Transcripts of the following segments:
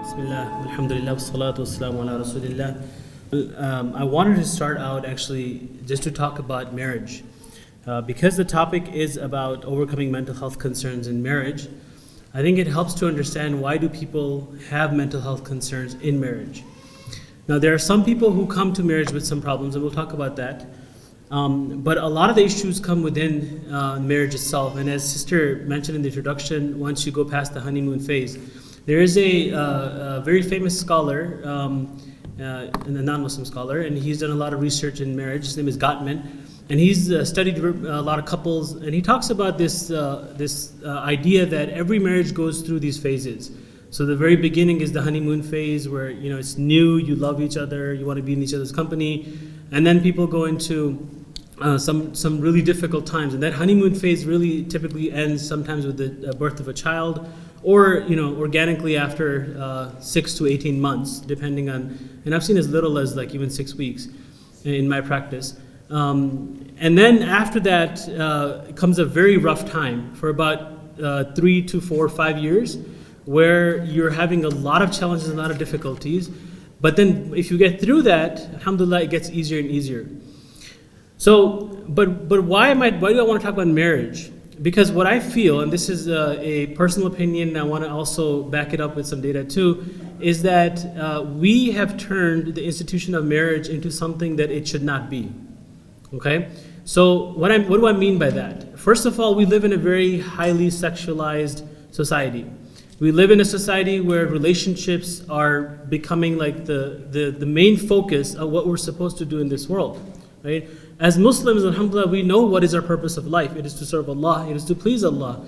Bismillah, alhamdulillah, wassalatu wassalamu ala rasulillah. I wanted to start out actually just to talk about marriage. Because the topic is about overcoming mental health concerns in marriage, I think it helps to understand why do people have mental health concerns in marriage. Now there are some people who come to marriage with some problems, and we'll talk about that. But a lot of the issues come within marriage itself. And as Sister mentioned in the introduction, once you go past the honeymoon phase, there is a very famous scholar, and a non-Muslim scholar, and he's done a lot of research in marriage. His name is Gottman, and he's studied a lot of couples, and he talks about this idea that every marriage goes through these phases. So the very beginning is the honeymoon phase, where it's new, you love each other, you want to be in each other's company, and then people go into some really difficult times, and that honeymoon phase really typically ends sometimes with the birth of a child, or organically after 6 to 18 months, depending on, and I've seen as little as like even 6 weeks in my practice. And then after that comes a very rough time for about 3 to 4 or 5 years, where you're having a lot of challenges and a lot of difficulties. But then if you get through that, alhamdulillah, it gets easier and easier. So, but why do I want to talk about marriage? Because what I feel, and this is a personal opinion, and I want to also back it up with some data too, is that we have turned the institution of marriage into something that it should not be. Okay? So what do I mean by that? First of all, we live in a very highly sexualized society. We live in a society where relationships are becoming like the main focus of what we're supposed to do in this world, right? As Muslims, alhamdulillah, we know what is our purpose of life. It is to serve Allah, it is to please Allah.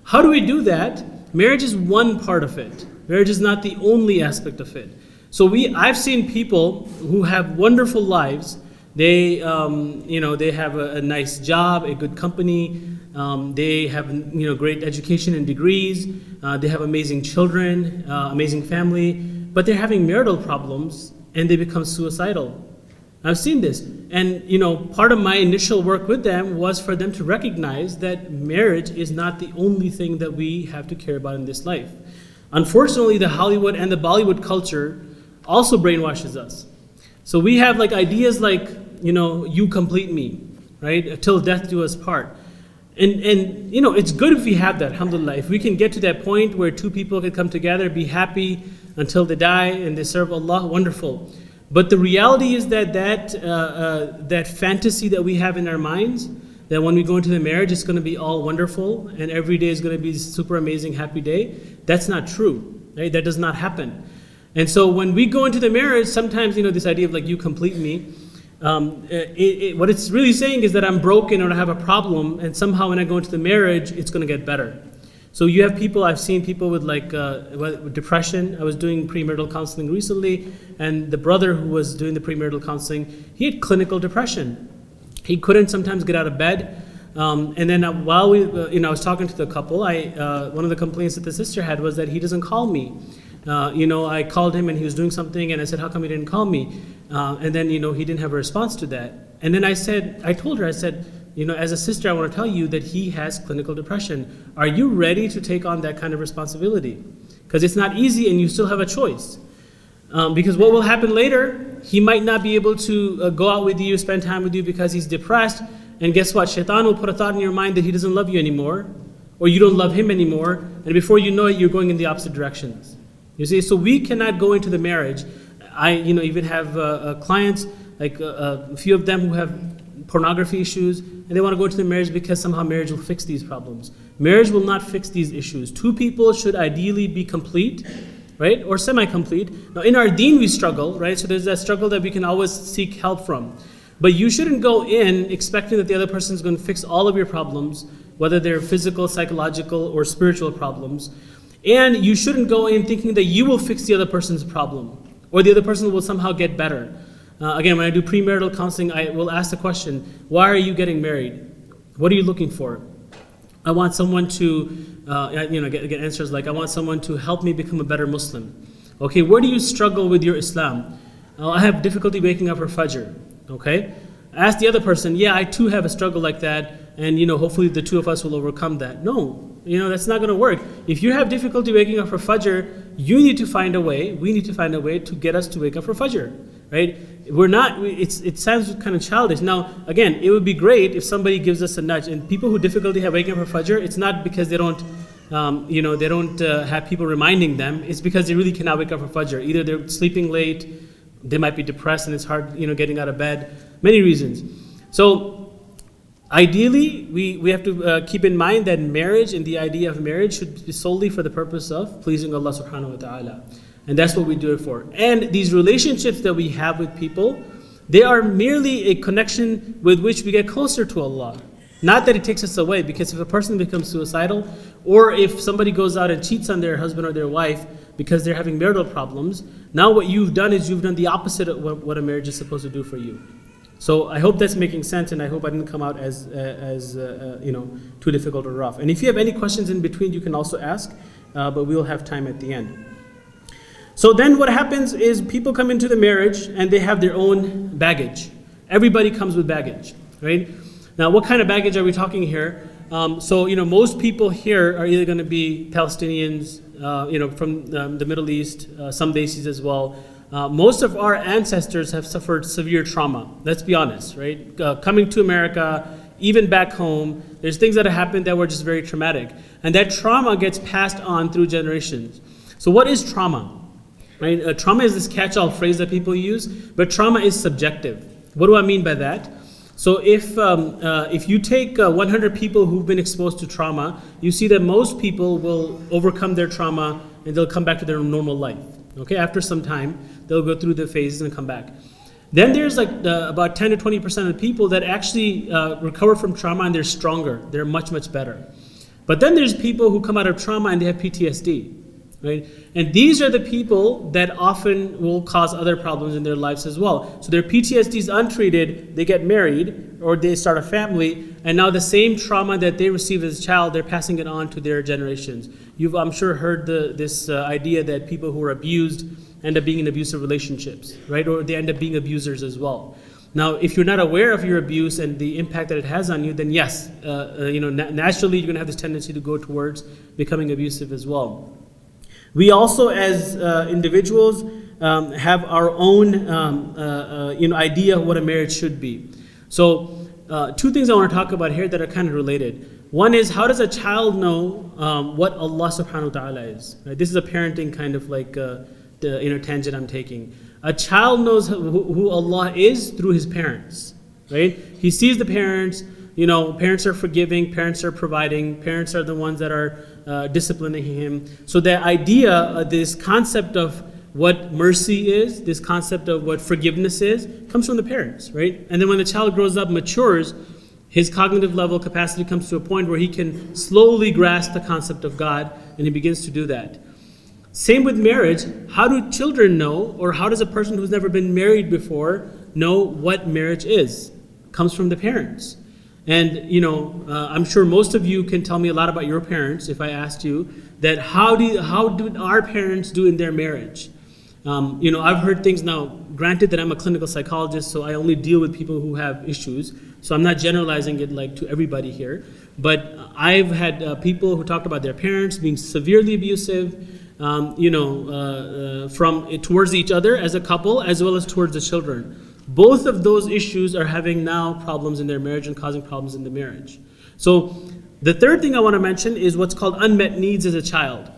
How do we do that? Marriage is one part of it. Marriage is not the only aspect of it. So I've seen people who have wonderful lives. They have a nice job, a good company. They have great education and degrees. They have amazing children, amazing family, but they're having marital problems and they become suicidal. I've seen this, and part of my initial work with them was for them to recognize that marriage is not the only thing that we have to care about in this life. Unfortunately, the Hollywood and the Bollywood culture also brainwashes us. So we have like ideas like you complete me, right? Till death do us part. And it's good if we have that, alhamdulillah. If we can get to that point where two people can come together, be happy until they die and they serve Allah, wonderful. But the reality is that fantasy that we have in our minds, that when we go into the marriage, it's going to be all wonderful and every day is going to be a super amazing, happy day, that's not true, right? That does not happen. And so when we go into the marriage, sometimes, this idea of like, you complete me, what it's really saying is that I'm broken or I have a problem, and somehow when I go into the marriage, it's going to get better. So you have people, I've seen people with like with depression. I was doing premarital counseling recently, and the brother who was doing the premarital counseling, he had clinical depression. He couldn't sometimes get out of bed. And then while I was talking to the couple, one of the complaints that the sister had was that he doesn't call me. I called him and he was doing something, and I said, how come he didn't call me? And then, he didn't have a response to that. And then I told her, as a sister, I want to tell you that he has clinical depression. Are you ready to take on that kind of responsibility? Because it's not easy and you still have a choice. Because what will happen later, he might not be able to go out with you, spend time with you because he's depressed. And guess what? Shaitan will put a thought in your mind that he doesn't love you anymore, or you don't love him anymore. And before you know it, you're going in the opposite directions. You see, so we cannot go into the marriage. I even have clients, like a few of them who have pornography issues, and they want to go into the marriage because somehow marriage will fix these problems. Marriage will not fix these issues. Two people should ideally be complete, right, or semi-complete. Now in our deen we struggle, right, so there's that struggle that we can always seek help from. But you shouldn't go in expecting that the other person is going to fix all of your problems, whether they're physical, psychological, or spiritual problems. And you shouldn't go in thinking that you will fix the other person's problem, or the other person will somehow get better. Again, when I do premarital counseling, I will ask the question, why are you getting married? What are you looking for? I want someone to, get answers like, I want someone to help me become a better Muslim. Okay, where do you struggle with your Islam? I have difficulty waking up for Fajr. Okay, ask the other person, yeah, I too have a struggle like that, and hopefully the two of us will overcome that. No, That's not going to work. If you have difficulty waking up for Fajr, you need to find a way, we need to find a way to get us to wake up for Fajr, right? It sounds kind of childish. Now, again, it would be great if somebody gives us a nudge. And people who difficulty have waking up for Fajr, it's not because they don't have people reminding them. It's because they really cannot wake up for Fajr. Either they're sleeping late, they might be depressed and it's hard, getting out of bed. Many reasons. So, ideally, we have to keep in mind that marriage and the idea of marriage should be solely for the purpose of pleasing Allah subhanahu wa ta'ala. And that's what we do it for. And these relationships that we have with people, they are merely a connection with which we get closer to Allah. Not that it takes us away, because if a person becomes suicidal, or if somebody goes out and cheats on their husband or their wife because they're having marital problems, now what you've done is you've done the opposite of what a marriage is supposed to do for you. So I hope that's making sense, and I hope I didn't come out as too difficult or rough. And if you have any questions in between, you can also ask, but we'll have time at the end. So then what happens is people come into the marriage and they have their own baggage. Everybody comes with baggage, right? Now, what kind of baggage are we talking here? Most people here are either going to be Palestinians, from the Middle East, some Desis as well. Most of our ancestors have suffered severe trauma. Let's be honest, right? Coming to America, even back home, there's things that have happened that were just very traumatic. And that trauma gets passed on through generations. So what is trauma? Right? Trauma is this catch-all phrase that people use, but trauma is subjective. What do I mean by that? So if you take 100 people who've been exposed to trauma, you see that most people will overcome their trauma and they'll come back to their normal life. Okay, after some time, they'll go through the phases and come back. Then there's about 10 to 20% of the people that actually recover from trauma and they're stronger. They're much, much better. But then there's people who come out of trauma and they have PTSD. Right? And these are the people that often will cause other problems in their lives as well. So their PTSD is untreated, they get married, or they start a family, and now the same trauma that they received as a child, they're passing it on to their generations. You've, I'm sure, heard this idea that people who are abused end up being in abusive relationships, right? Or they end up being abusers as well. Now, if you're not aware of your abuse and the impact that it has on you, then yes, naturally you're going to have this tendency to go towards becoming abusive as well. We also, as individuals, have our own idea of what a marriage should be. So, two things I want to talk about here that are kind of related. One is, how does a child know what Allah subhanahu wa ta'ala is? Right? This is a parenting kind of tangent I'm taking. A child knows who Allah is through his parents, right? He sees the parents. Parents are forgiving, parents are providing, parents are the ones that are disciplining him. So the idea, this concept of what mercy is, this concept of what forgiveness is, comes from the parents, right? And then when the child grows up, matures, his cognitive level capacity comes to a point where he can slowly grasp the concept of God, and he begins to do that. Same with marriage. How do children know, or how does a person who's never been married before know what marriage is? It comes from the parents. And I'm sure most of you can tell me a lot about your parents if I asked you that how do our parents do in their marriage? I've heard things now. Granted that I'm a clinical psychologist, so I only deal with people who have issues. So I'm not generalizing it to everybody here. But I've had people who talked about their parents being severely abusive, from towards each other as a couple, as well as towards the children. Both of those issues are having now problems in their marriage and causing problems in the marriage. So the third thing I want to mention is what's called unmet needs as a child.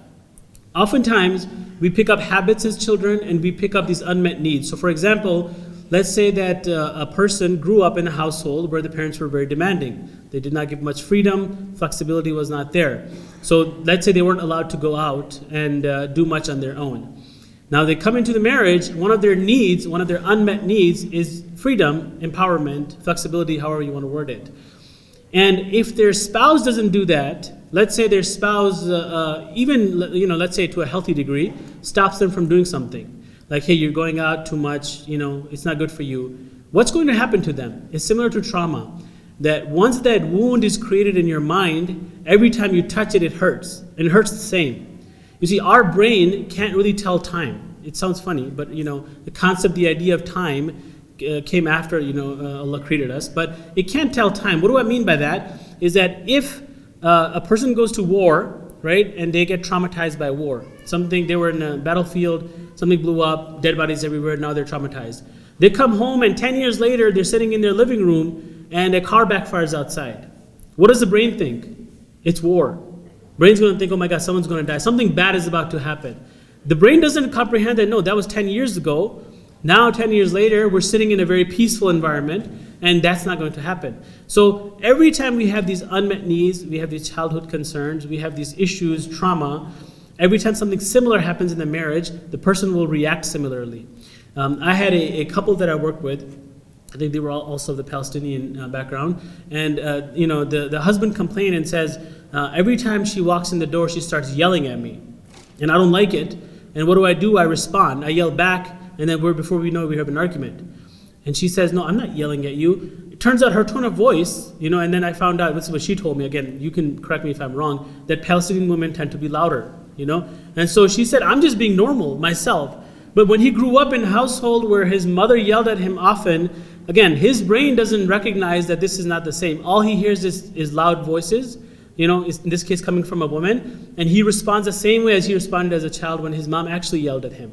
Oftentimes, we pick up habits as children and we pick up these unmet needs. So for example, let's say that a person grew up in a household where the parents were very demanding. They did not give much freedom, flexibility was not there. So let's say they weren't allowed to go out and do much on their own. Now they come into the marriage, one of their unmet needs is freedom, empowerment, flexibility, however you want to word it. And if their spouse doesn't do that, let's say their spouse, let's say to a healthy degree, stops them from doing something. Like, hey, you're going out too much, it's not good for you. What's going to happen to them? It's similar to trauma. That once that wound is created in your mind, every time you touch it, it hurts. And it hurts the same. You see, our brain can't really tell time. It sounds funny, but the concept, the idea of time came after Allah created us, but it can't tell time. What do I mean by that? Is that if a person goes to war, right, and they get traumatized by war. They were in a battlefield, something blew up, dead bodies everywhere, now they're traumatized. They come home and 10 years later, they're sitting in their living room and a car backfires outside. What does the brain think? It's war. Brain's going to think, oh my God, someone's going to die. Something bad is about to happen. The brain doesn't comprehend that, no, that was 10 years ago. Now, 10 years later, we're sitting in a very peaceful environment, and that's not going to happen. So every time we have these unmet needs, we have these childhood concerns, we have these issues, trauma, every time something similar happens in the marriage, the person will react similarly. I had a couple that I worked with. I think they were also of the Palestinian background. And the husband complained and says, every time she walks in the door, she starts yelling at me. And I don't like it. And what do? I respond. I yell back, and then before we know it, we have an argument. And she says, no, I'm not yelling at you. It turns out her tone of voice, and then I found out, this is what she told me, again, you can correct me if I'm wrong, that Palestinian women tend to be louder, And so she said, I'm just being normal myself. But when he grew up in a household where his mother yelled at him often, again, his brain doesn't recognize that this is not the same. All he hears is loud voices, in this case coming from a woman, and he responds the same way as he responded as a child when his mom actually yelled at him.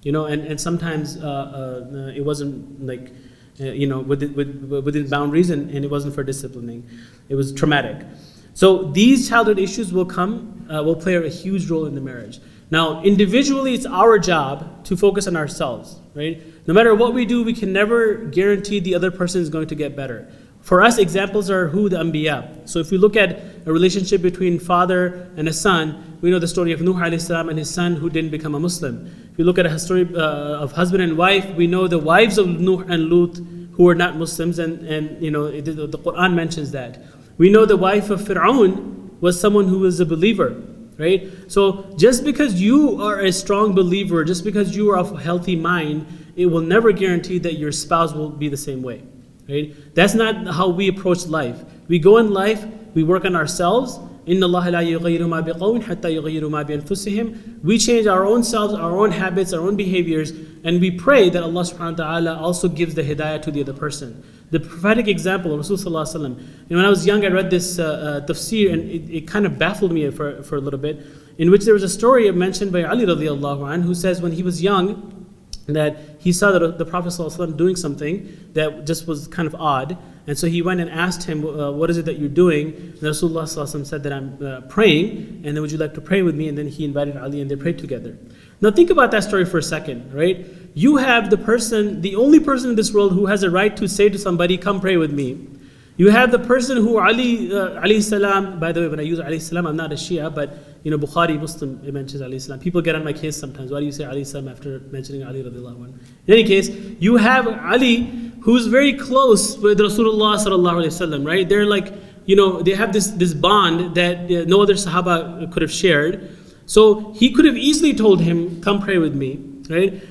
And sometimes it wasn't like, within boundaries, and it wasn't for disciplining. It was traumatic. So these childhood issues will play a huge role in the marriage. Now, individually, it's our job to focus on ourselves, right? No matter what we do, we can never guarantee the other person is going to get better. For us, examples are the Anbiya. So if we look at a relationship between father and a son, we know the story of Nuh alayhi salam and his son who didn't become a Muslim. If you look at a story of husband and wife, we know the wives of Nuh and Lut who were not Muslims, and the Quran mentions that. We know the wife of Fir'aun was someone who was a believer. Right? So just because you are a strong believer, just because you are of a healthy mind, it will never guarantee that your spouse will be the same way. Right? That's not how we approach life. We go in life, we work on ourselves. إِنَّ اللَّهَ لَا يُغَيِّرُ مَا بِقَوْمٍ حَتَّى يُغَيِّرُ مَا بِأَنفُسِهِمْ. We change our own selves, our own habits, our own behaviors, and we pray that Allah subhanahu wa ta'ala also gives the hidayah to the other person. The prophetic example of Rasulullah sallallahu alaihi wasallam. When I was young, I read this tafsir, and it kind of baffled me for a little bit, in which there was a story mentioned by Ali radiallahu anhu, who says when he was young, that he saw the Prophet ﷺ doing something that just was kind of odd. And so he went and asked him, what is it that you're doing? And Rasulullah ﷺ said that I'm praying, and then would you like to pray with me? And then he invited Ali and they prayed together. Now think about that story for a second, right? You have the only person in this world who has a right to say to somebody, come pray with me. You have the person who alayhi salam, by the way, when I use alayhi salam, I'm not a Shia, but Bukhari, Muslim, it mentions alayhi salam. People get on my case sometimes. Why do you say alayhi salam after mentioning Ali radiallahu anhu? In any case, you have Ali who's very close with Rasulullah sallallahu alayhi wasallam, right? They're like, they have this bond that no other Sahaba could have shared. So he could have easily told him, come pray with me, right?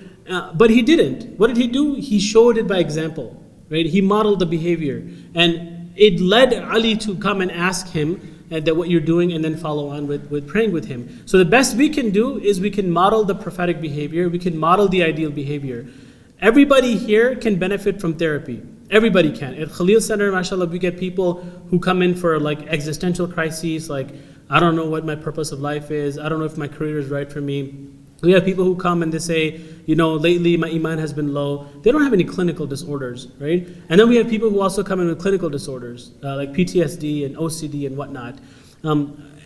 But he didn't. What did he do? He showed it by example, right? He modeled the behavior. And it led Ali to come and ask him that what you're doing, and then follow on with praying with him. So the best we can do is we can model the prophetic behavior, we can model the ideal behavior. Everybody here can benefit from therapy. Everybody can. At Khalil Center, mashallah, we get people who come in for like existential crises, like, I don't know what my purpose of life is, I don't know if my career is right for me. We have people who come and they say, lately my iman has been low. They don't have any clinical disorders, right? And then we have people who also come in with clinical disorders, like PTSD and OCD and whatnot.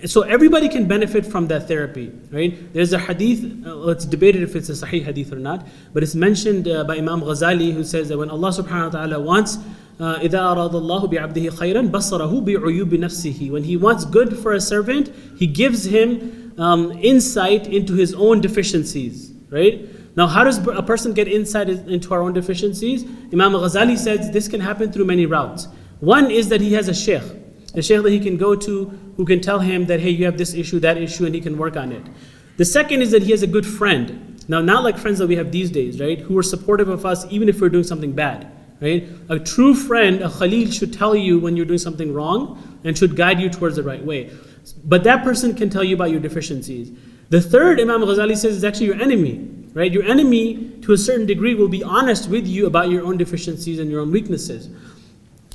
So everybody can benefit from that therapy, right? There's a hadith, it's debated if it's a sahih hadith or not, but it's mentioned by Imam Ghazali, who says that when Allah subhanahu wa ta'ala wants, إِذَا أَرَادَ اللَّهُ بِعَبْدِهِ خَيْرًا بَصَّرَهُ بِعُيُوبِ نَفْسِهِ. When He wants good for a servant, He gives him insight into his own deficiencies, right? Now, how does a person get insight into our own deficiencies? Imam Ghazali says this can happen through many routes. One is that he has a sheikh that he can go to, who can tell him that, hey, you have this issue, that issue, and he can work on it. The second is that he has a good friend. Now, not like friends that we have these days, right? Who are supportive of us even if we're doing something bad, right? A true friend, a Khalil, should tell you when you're doing something wrong and should guide you towards the right way. But that person can tell you about your deficiencies. The third, Imam Ghazali says, is actually your enemy, right? Your enemy, to a certain degree, will be honest with you about your own deficiencies and your own weaknesses.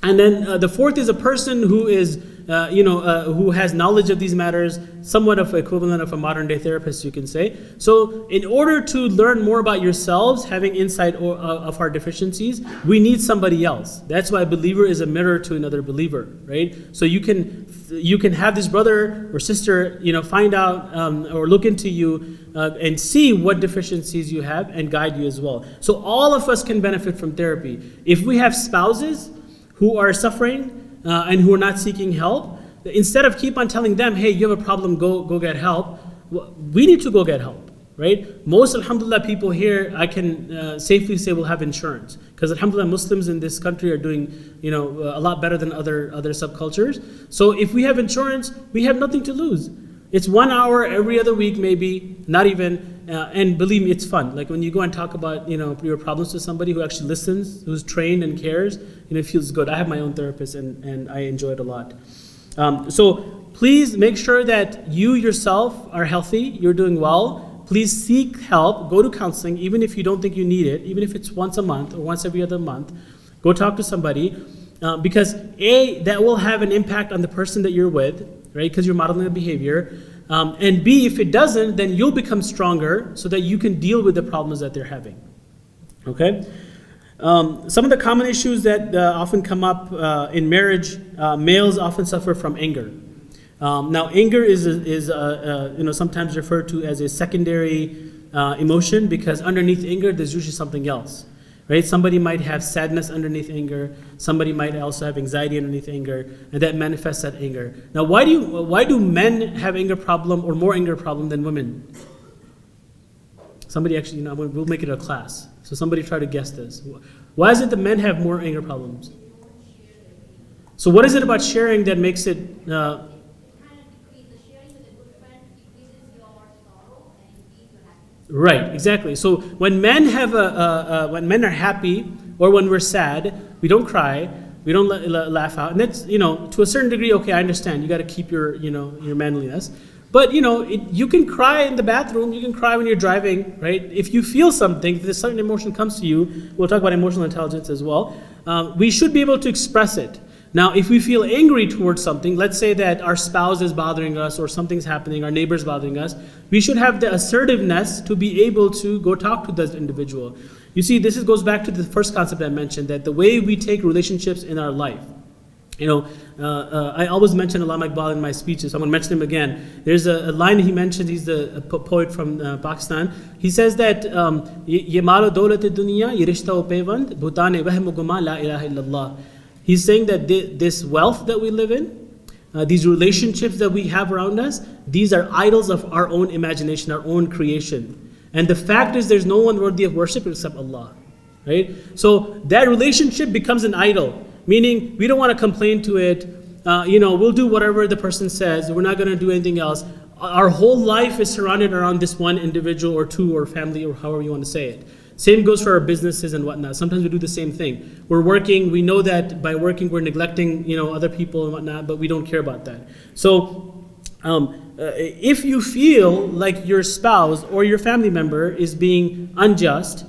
And then the fourth is a person who is who has knowledge of these matters, somewhat of equivalent of a modern day therapist, you can say. So in order to learn more about yourselves, having insight of our deficiencies, we need somebody else. That's why a believer is a mirror to another believer, right? So you can have this brother or sister, find out or look into you and see what deficiencies you have and guide you as well. So all of us can benefit from therapy. If we have spouses who are suffering and who are not seeking help, instead of keep on telling them, hey, you have a problem, go get help, we need to go get help, right? Most, alhamdulillah, people here, I can safely say, will have insurance. Because alhamdulillah, Muslims in this country are doing a lot better than other subcultures. So if we have insurance, we have nothing to lose. It's 1 hour every other week, maybe, not even, and believe me, it's fun. Like when you go and talk about your problems to somebody who actually listens, who's trained and cares, it feels good. I have my own therapist and I enjoy it a lot. So please make sure that you yourself are healthy, you're doing well. Please seek help, go to counseling, even if you don't think you need it, even if it's once a month or once every other month. Go talk to somebody because A, that will have an impact on the person that you're with, right? Because you're modeling the behavior. And B, if it doesn't, then you'll become stronger so that you can deal with the problems that they're having. Okay? Some of the common issues that often come up in marriage, males often suffer from anger. Now, anger is sometimes referred to as a secondary emotion because underneath anger, there's usually something else. Right? Somebody might have sadness underneath anger. Somebody might also have anxiety underneath anger, and that manifests that anger. Now, why do men have anger problem or more anger problem than women? Somebody actually, we'll make it a class. So somebody try to guess this. Why is it that men have more anger problems? So what is it about sharing that makes it? Right, exactly. So when men when men are happy or when we're sad, we don't cry, we don't laugh out, and that's to a certain degree. Okay, I understand. You got to keep your your manliness, but you can cry in the bathroom, you can cry when you're driving, right? If you feel something, if a certain emotion comes to you, we'll talk about emotional intelligence as well. We should be able to express it. Now, if we feel angry towards something, let's say that our spouse is bothering us or something's happening, our neighbor's bothering us, we should have the assertiveness to be able to go talk to that individual. You see, this goes back to the first concept I mentioned, that the way we take relationships in our life. I always mention Allama Iqbal in my speeches, so I'm going to mention him again. There's a line he mentioned, he's a poet from Pakistan. He says that, "Ye malo daulat dunya, ye rishta o pevand, bhutane wahm guma la ilaha illallah." He's saying that this wealth that we live in, these relationships that we have around us, these are idols of our own imagination, our own creation. And the fact is there's no one worthy of worship except Allah, right? So that relationship becomes an idol, meaning we don't want to complain to it. We'll do whatever the person says. We're not going to do anything else. Our whole life is surrounded around this one individual or two or family or however you want to say it. Same goes for our businesses and whatnot. Sometimes we do the same thing. We're working, we know that by working we're neglecting other people and whatnot, but we don't care about that. So if you feel like your spouse or your family member is being unjust,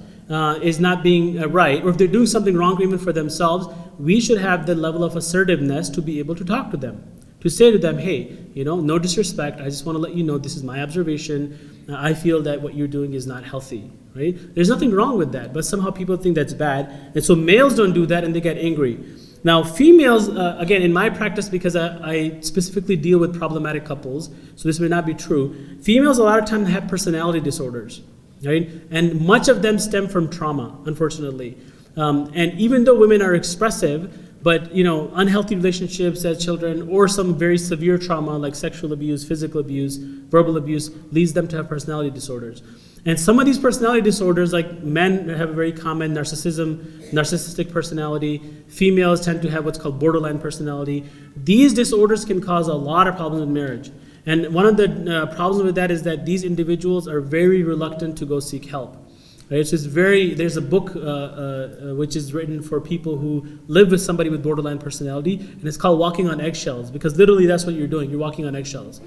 is not being right, or if they're doing something wrong even for themselves, we should have the level of assertiveness to be able to talk to them. To say to them, hey, no disrespect, I just want to let you know this is my observation. I feel that what you're doing is not healthy, right? There's nothing wrong with that, but somehow people think that's bad. And so males don't do that and they get angry. Now females, again, in my practice, because I specifically deal with problematic couples, so this may not be true, females a lot of times have personality disorders, right? And much of them stem from trauma, unfortunately. And even though women are expressive, but unhealthy relationships as children or some very severe trauma like sexual abuse, physical abuse, verbal abuse leads them to have personality disorders. And some of these personality disorders, like men have a very common narcissistic personality. Females tend to have what's called borderline personality. These disorders can cause a lot of problems in marriage. And one of the problems with that is that these individuals are very reluctant to go seek help. Right? So there's a book which is written for people who live with somebody with borderline personality, and it's called Walking on Eggshells, because literally that's what you're doing, you're walking on eggshells.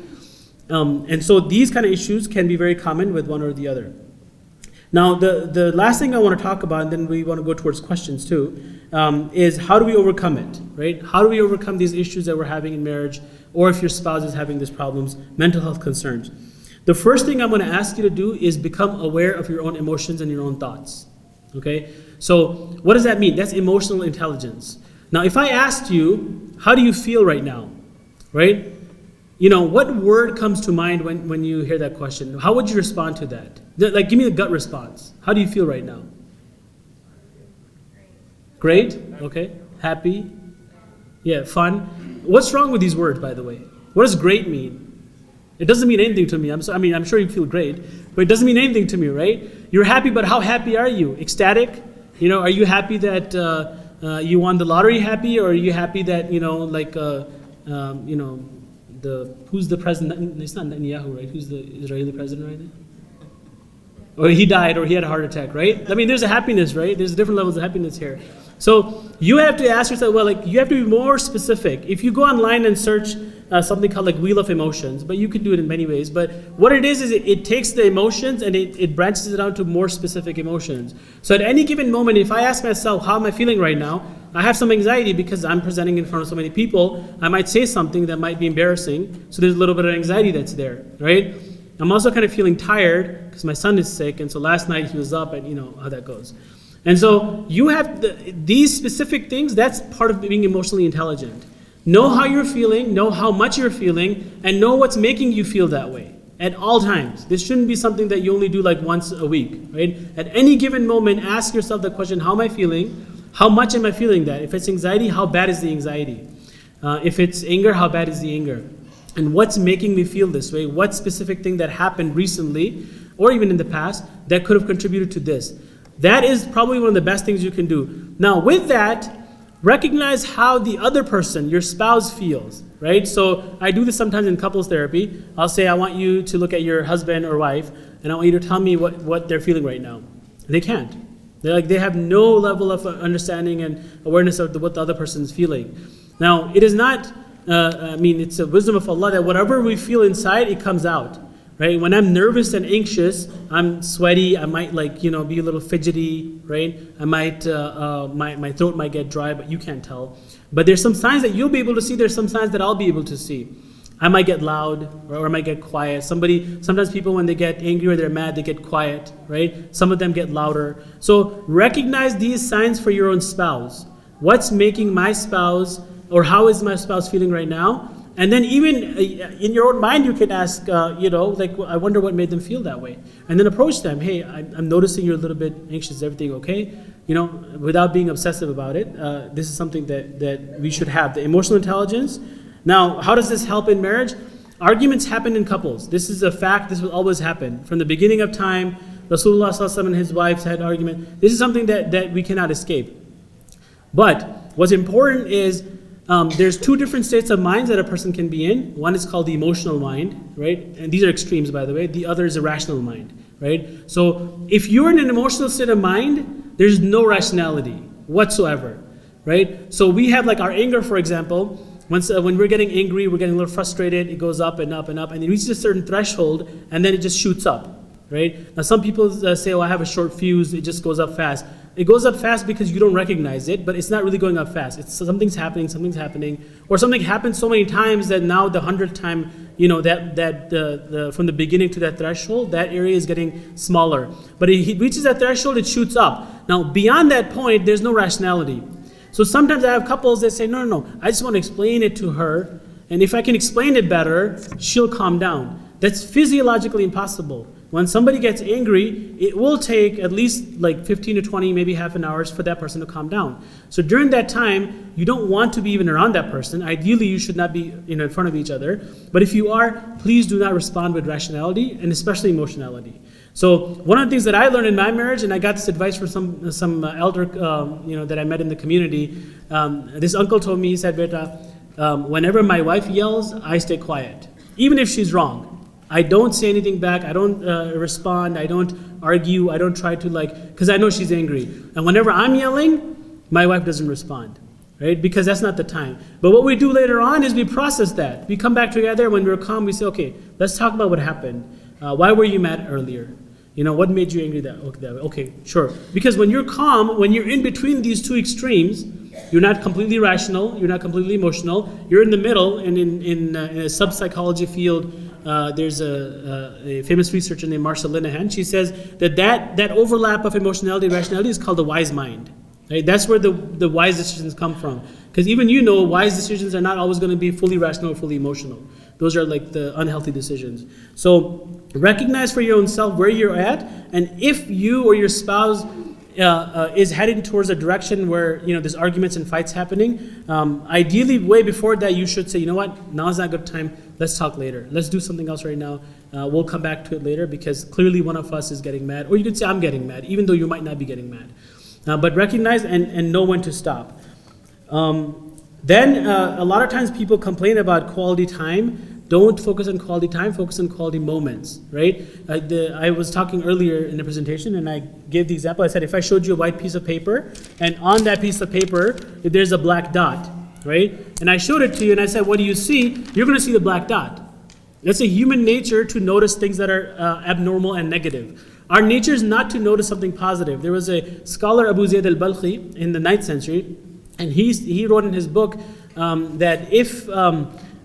And so these kind of issues can be very common with one or the other. Now, the last thing I want to talk about, and then we want to go towards questions too, is how do we overcome it, right? How do we overcome these issues that we're having in marriage, or if your spouse is having these problems, mental health concerns? The first thing I'm going to ask you to do is become aware of your own emotions and your own thoughts, okay? So what does that mean? That's emotional intelligence. Now, if I asked you, how do you feel right now, right? You know, what word comes to mind when you hear that question? How would you respond to that? Like, give me the gut response. How do you feel right now? Great? Okay. Happy? Yeah, fun? What's wrong with these words, by the way? What does great mean? It doesn't mean anything to me. I'm sure you feel great, but it doesn't mean anything to me, right? You're happy, but how happy are you? Ecstatic? You know, are you happy that you won the lottery happy, or are you happy that, you know, like, you know, who's the president? It's not Netanyahu, right? Who's the Israeli president right now? Or he died, or he had a heart attack, right? I mean, there's a happiness, right? There's different levels of happiness here. So you have to ask yourself, well, like, you have to be more specific. If you go online and search something called like Wheel of Emotions, but you can do it in many ways. But what it is it takes the emotions and it branches it out to more specific emotions. So at any given moment, if I ask myself, how am I feeling right now? I have some anxiety because I'm presenting in front of so many people. I might say something that might be embarrassing. So there's a little bit of anxiety that's there, right? I'm also kind of feeling tired because my son is sick. And so last night he was up, and you know how that goes. And so you have these specific things. That's part of being emotionally intelligent. Know how you're feeling, know how much you're feeling, and know what's making you feel that way at all times. This shouldn't be something that you only do like once a week, right? At any given moment, ask yourself the question, how am I feeling? How much am I feeling that? If it's anxiety, how bad is the anxiety? If it's anger, how bad is the anger? And what's making me feel this way? What specific thing that happened recently, or even in the past, that could have contributed to this? That is probably one of the best things you can do. Now, with that, recognize how the other person, your spouse, feels, right? So I do this sometimes in couples therapy. I'll say, I want you to look at your husband or wife, and I want you to tell me what they're feeling right now. They can't. They have no level of understanding and awareness of what the other person is feeling. Now, it is not, it's a wisdom of Allah that whatever we feel inside, it comes out. Right? When I'm nervous and anxious, I'm sweaty, I might be a little fidgety, right? I might, my throat might get dry, but you can't tell. But there's some signs that you'll be able to see, there's some signs that I'll be able to see. I might get loud, or I might get quiet. Sometimes people, when they get angry or they're mad, they get quiet, right? Some of them get louder. So recognize these signs for your own spouse. What's making my spouse, or how is my spouse feeling right now? And then even in your own mind, you can ask, I wonder what made them feel that way. And then approach them. Hey, I'm noticing you're a little bit anxious. Is everything okay? Without being obsessive about it. This is something that we should have, the emotional intelligence. Now, how does this help in marriage? Arguments happen in couples. This is a fact. This will always happen. From the beginning of time, Rasulullah ﷺ and his wives had argument. This is something that we cannot escape. But what's important is, there's two different states of minds that a person can be in. One is called the emotional mind, right? And these are extremes, by the way. The other is a rational mind, right? So if you're in an emotional state of mind, there's no rationality whatsoever, right? So we have like our anger, for example. When we're getting angry, we're getting a little frustrated, it goes up and up and up, and it reaches a certain threshold, and then it just shoots up, right? Now some people say, oh, I have a short fuse, it just goes up fast. It goes up fast because you don't recognize it, but it's not really going up fast. It's something's happening, or something happens so many times that now the 100th time, from the beginning to that threshold, that area is getting smaller. But it reaches that threshold, it shoots up. Now, beyond that point, there's no rationality. So sometimes I have couples that say, no, I just want to explain it to her, and if I can explain it better, she'll calm down. That's physiologically impossible. When somebody gets angry, it will take at least like 15 to 20, maybe half an hour for that person to calm down. So during that time, you don't want to be even around that person. Ideally, you should not be in front of each other. But if you are, please do not respond with rationality and especially emotionality. So one of the things that I learned in my marriage, and I got this advice from some elder that I met in the community. This uncle told me, he said, Beta, whenever my wife yells, I stay quiet, even if she's wrong. I don't say anything back, I don't respond, I don't argue, I don't try to because I know she's angry. And whenever I'm yelling, my wife doesn't respond, right? Because that's not the time. But what we do later on is we process that. We come back together, when we're calm, we say, okay, let's talk about what happened. Why were you mad earlier? What made you angry that way? Okay, sure. Because when you're calm, when you're in between these two extremes, you're not completely rational, you're not completely emotional, you're in the middle, and in a sub-psychology field, there's a famous researcher named Marsha Linehan. She says that overlap of emotionality and rationality is called the wise mind. Right? That's where the wise decisions come from. Because even wise decisions are not always going to be fully rational or fully emotional. Those are like the unhealthy decisions. So recognize for your own self where you're at, and if you or your spouse is heading towards a direction where there's arguments and fights happening, ideally way before that you should say, you know what, now's not a good time, let's talk later. Let's do something else right now. We'll come back to it later because clearly one of us is getting mad. Or you could say I'm getting mad, even though you might not be getting mad. But recognize and know when to stop. Then a lot of times people complain about quality time. Don't focus on quality time, focus on quality moments, right? I was talking earlier in the presentation and I gave the example. I said if I showed you a white piece of paper and on that piece of paper, if there's a black dot, right? And I showed it to you and I said, what do you see? You're gonna see the black dot. That's a human nature to notice things that are abnormal and negative. Our nature is not to notice something positive. There was a scholar, Abu Zayd al-Balkhi, in the 9th century, and he wrote in his book that if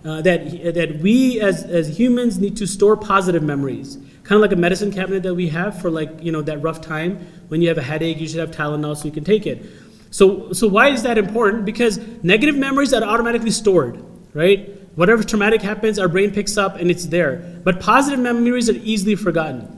that we as humans need to store positive memories, kind of like a medicine cabinet that we have for that rough time when you have a headache, you should have Tylenol so you can take it. So why is that important? Because negative memories are automatically stored, right? Whatever traumatic happens, our brain picks up and it's there. But positive memories are easily forgotten.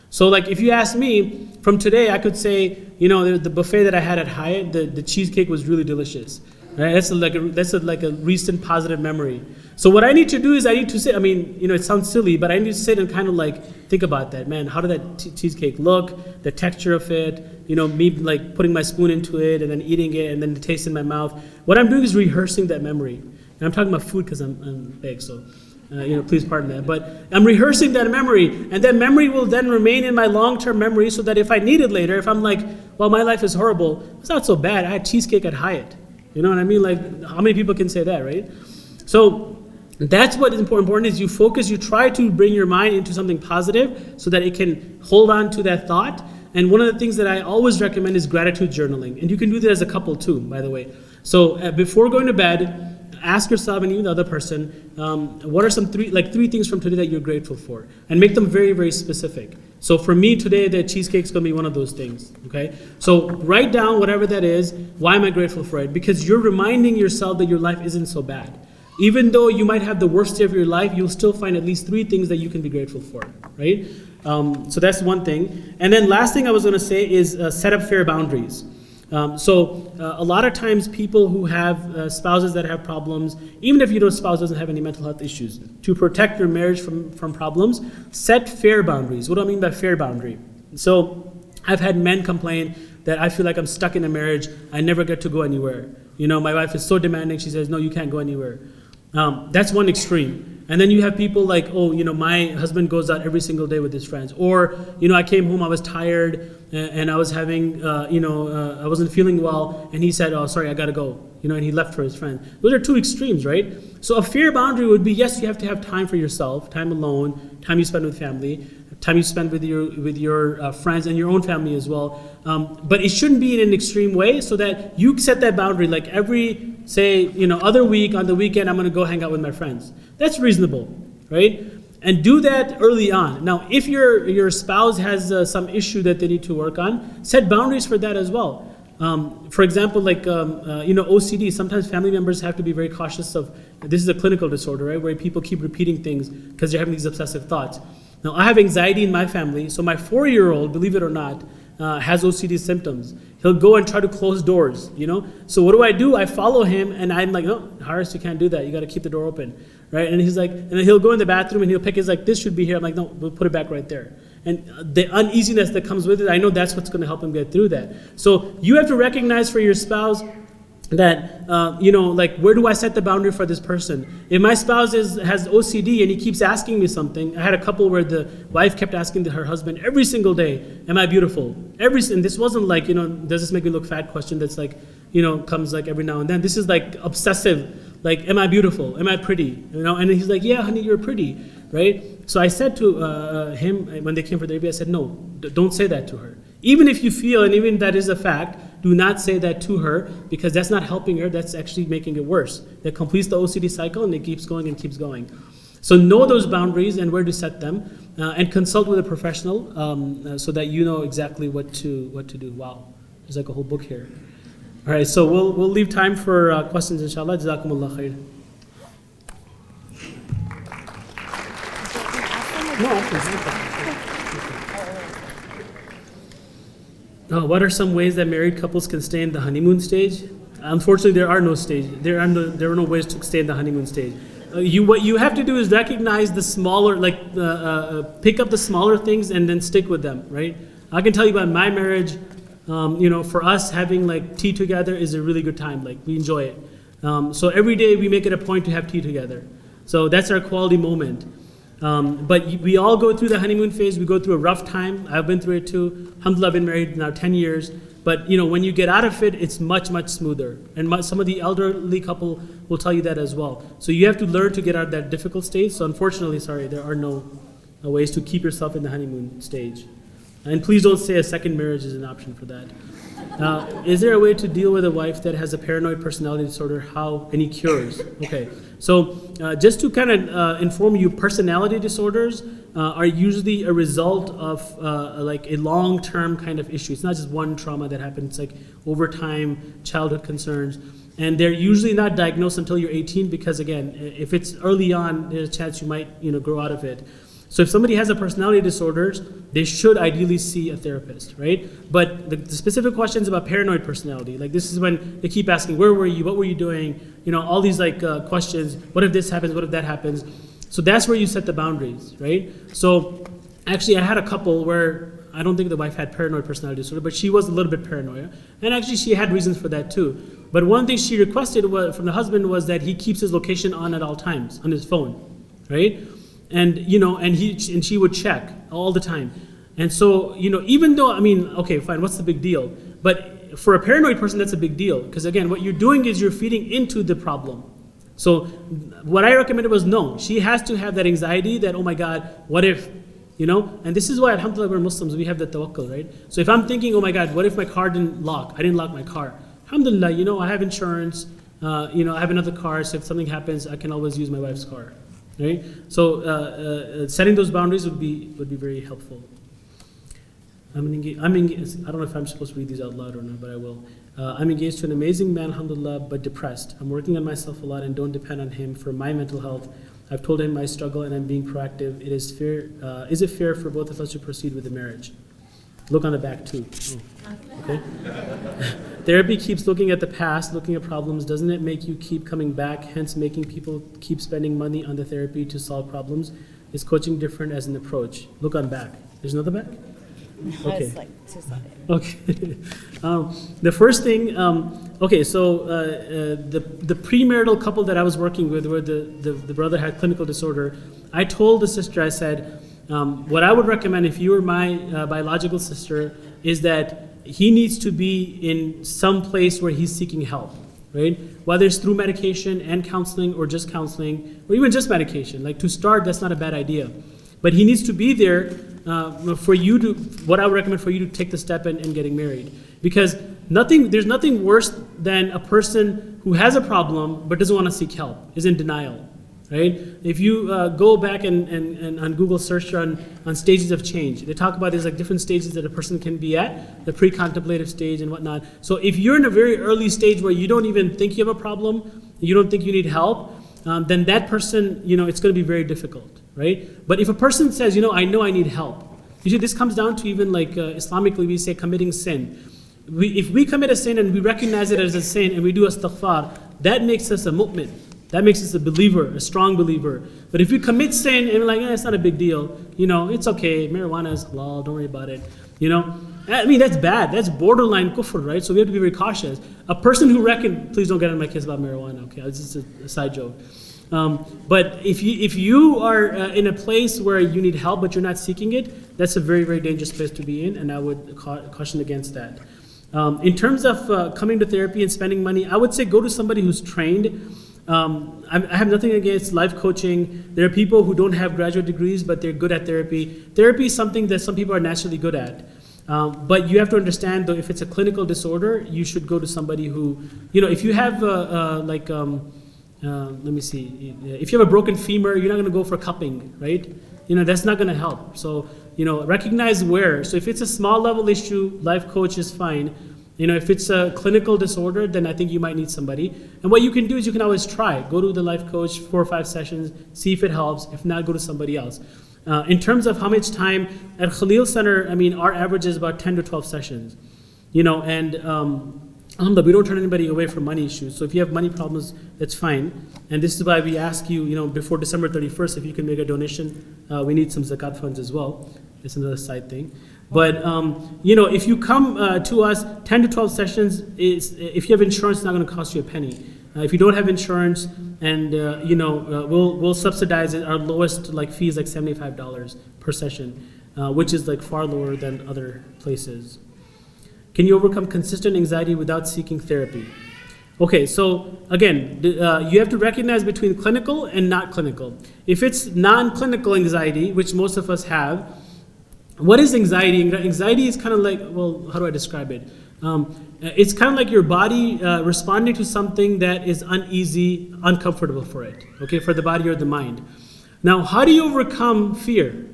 So if you ask me, from today I could say, the buffet that I had at Hyatt, the cheesecake was really delicious. Right? That's like a recent positive memory. So what I need to do is I need to sit, it sounds silly, but I need to sit and kind of think about that. Man, how did that cheesecake look? The texture of it, me putting my spoon into it and then eating it and then the taste in my mouth. What I'm doing is rehearsing that memory. And I'm talking about food because I'm big, so please pardon that. But I'm rehearsing that memory, and that memory will then remain in my long-term memory so that if I need it later, if I'm like, well, my life is horrible, it's not so bad. I had cheesecake at Hyatt. You know what I mean? How many people can say that, right? So that's what is important is you focus, you try to bring your mind into something positive so that it can hold on to that thought. And one of the things that I always recommend is gratitude journaling. And you can do that as a couple too, by the way. So before going to bed, ask yourself and even the other person, what are three things from today that you're grateful for? And make them very, very specific. So for me today, the cheesecake's gonna be one of those things, okay? So write down whatever that is, why am I grateful for it? Because you're reminding yourself that your life isn't so bad. Even though you might have the worst day of your life, you'll still find at least 3 things that you can be grateful for, right? So that's one thing. And then last thing I was gonna say is set up fair boundaries. A lot of times people who have spouses that have problems, even if your spouse doesn't have any mental health issues, to protect your marriage from problems, set fair boundaries. What do I mean by fair boundary? So I've had men complain that I feel like I'm stuck in a marriage, I never get to go anywhere. My wife is so demanding, she says, no, you can't go anywhere. That's one extreme. And then you have people like, my husband goes out every single day with his friends. Or, I came home, I was tired, and I was having, I wasn't feeling well, and he said, oh, sorry, I gotta go. And he left for his friend. Those are 2 extremes, right? So a fair boundary would be, yes, you have to have time for yourself, time alone, time you spend with family, time you spend with your friends and your own family as well. But it shouldn't be in an extreme way, so that you set that boundary, like every, say, other week, on the weekend, I'm gonna go hang out with my friends. That's reasonable, right? And do that early on. Now, if your spouse has some issue that they need to work on, set boundaries for that as well. For example, OCD, sometimes family members have to be very cautious of, this is a clinical disorder, right? Where people keep repeating things because they're having these obsessive thoughts. Now, I have anxiety in my family, so my 4-year-old, believe it or not, has OCD symptoms. He'll go and try to close doors, So what do? I follow him, and I'm like, no, Haris, you can't do that. You got to keep the door open, right? And he's like, and then he'll go in the bathroom, and he'll pick his, this should be here. I'm like, no, we'll put it back right there. And the uneasiness that comes with it, I know that's what's going to help him get through that. So you have to recognize for your spouse that, where do I set the boundary for this person? If my spouse has OCD and he keeps asking me something, I had a couple where the wife kept asking her husband every single day, am I beautiful? And this wasn't does this make me look fat question that's comes every now and then. This is obsessive, am I beautiful? Am I pretty? And he's like, yeah, honey, you're pretty. right? So I said to him, when they came for therapy, I said, no, don't say that to her. Even if you feel, and even that is a fact, do not say that to her, because that's not helping her, that's actually making it worse. That completes the OCD cycle and it keeps going and keeps going. So know those boundaries and where to set them, and consult with a professional so that you know exactly what to do. Wow, there's like a whole book here. All right, so we'll leave time for questions, inshallah. Jazakumullah khair. What are some ways that married couples can stay in the honeymoon stage? Unfortunately, there are no ways to stay in the honeymoon stage. What you have to do is recognize the smaller, pick up the smaller things and then stick with them, right? I can tell you about my marriage. For us, having like tea together is a really good time. Like, we enjoy it. So every day we make it a point to have tea together. So that's our quality moment. But we all go through the honeymoon phase. We go through a rough time. I've been through it too. Alhamdulillah, I've been married now 10 years. But when you get out of it, it's much, much smoother. And some of the elderly couple will tell you that as well. So you have to learn to get out of that difficult stage. So unfortunately, there are no ways to keep yourself in the honeymoon stage. And please don't say a second marriage is an option for that. Is there a way to deal with a wife that has a paranoid personality disorder? Any cures? Okay, so just to kind of inform you, personality disorders are usually a result of like a long-term kind of issue. It's not just one trauma that happens, it's like over time, childhood concerns. And they're usually not diagnosed until you're 18 because, again, if it's early on, there's a chance you might grow out of it. So if somebody has a personality disorders, they should ideally see a therapist, right? But the specific questions about paranoid personality, like this is when they keep asking, where were you? What were you doing? All these questions. What if this happens? What if that happens? So that's where you set the boundaries, right? So actually, I had a couple where I don't think the wife had paranoid personality disorder, but she was a little bit paranoid. And actually, she had reasons for that too. But one thing she requested from the husband was that he keeps his location on at all times on his phone, right? And and she would check all the time. And so, even though, okay, fine, what's the big deal? But for a paranoid person, that's a big deal. Because again, what you're doing is you're feeding into the problem. So what I recommended was no, she has to have that anxiety that, oh my God, what if, and this is why, alhamdulillah, we're Muslims, we have the tawakkul, right? So if I'm thinking, oh my God, what if my car didn't lock? I didn't lock my car. Alhamdulillah, I have insurance, I have another car, so if something happens, I can always use my wife's car. Right? So setting those boundaries would be very helpful. I'm engaged. I don't know if I'm supposed to read these out loud or not, but I will. I'm engaged to an amazing man, alhamdulillah, but depressed. I'm working on myself a lot and don't depend on him for my mental health. I've told him my struggle and I'm being proactive. Is it fair for both of us to proceed with the marriage? Look on the back too. Oh, okay. Therapy keeps looking at the past, looking at problems. Doesn't it make you keep coming back, hence making people keep spending money on the therapy to solve problems? Is coaching different as an approach? Look on back. There's another back? Okay. It's like two-sided. Okay. The first thing, okay, so the premarital couple that I was working with, where the brother had clinical disorder, I told the sister, I said, what I would recommend if you were my biological sister is that he needs to be in some place where he's seeking help, right? Whether it's through medication and counseling or just counseling or even just medication. Like to start, that's not a bad idea. But he needs to be there for you to, what I would recommend for you to take the step in getting married. Because there's nothing worse than a person who has a problem but doesn't want to seek help, is in denial. Right? If you go back and on Google search on stages of change, they talk about there's like different stages that a person can be at, the pre-contemplative stage and whatnot. So if you're in a very early stage where you don't even think you have a problem, you don't think you need help, then that person, it's going to be very difficult, right? But if a person says, I know I need help, you see, this comes down to even like Islamically we say committing sin. If we commit a sin and we recognize it as a sin and we do astaghfar, that makes us a mu'min. That makes us a believer, a strong believer. But if you commit sin and we're like, it's not a big deal, it's okay, marijuana is halal, don't worry about it, that's bad. That's borderline kufr, right? So we have to be very cautious. A person who please don't get on my case about marijuana, okay? It's just a side joke. But if you are in a place where you need help but you're not seeking it, that's a very, very dangerous place to be in, and I would caution against that. In terms of coming to therapy and spending money, I would say go to somebody who's trained. I have nothing against life coaching. There are people who don't have graduate degrees, but they're good at therapy. Therapy is something that some people are naturally good at. But you have to understand, though, if it's a clinical disorder, you should go to somebody who, if you have let me see, if you have a broken femur, you're not going to go for cupping, right? That's not going to help. So, recognize where. So if it's a small level issue, life coach is fine. If it's a clinical disorder, then I think you might need somebody. And what you can do is you can always try. Go to the life coach, 4 or 5 sessions, see if it helps. If not, go to somebody else. In terms of how much time, at Khalil Center, our average is about 10 to 12 sessions. But we don't turn anybody away from money issues. So if you have money problems, that's fine. And this is why we ask you, before December 31st, if you can make a donation. We need some zakat funds as well. It's another side thing. But, if you come to us, 10 to 12 sessions, if you have insurance, it's not going to cost you a penny. If you don't have insurance, and we'll subsidize it. Our lowest fee is $75 per session, which is far lower than other places. Can you overcome consistent anxiety without seeking therapy? Okay, so again, you have to recognize between clinical and not clinical. If it's non-clinical anxiety, which most of us have, what is anxiety? Anxiety is kind of how do I describe it? It's kind of like your body responding to something that is uneasy, uncomfortable for it, okay, for the body or the mind. Now, how do you overcome fear?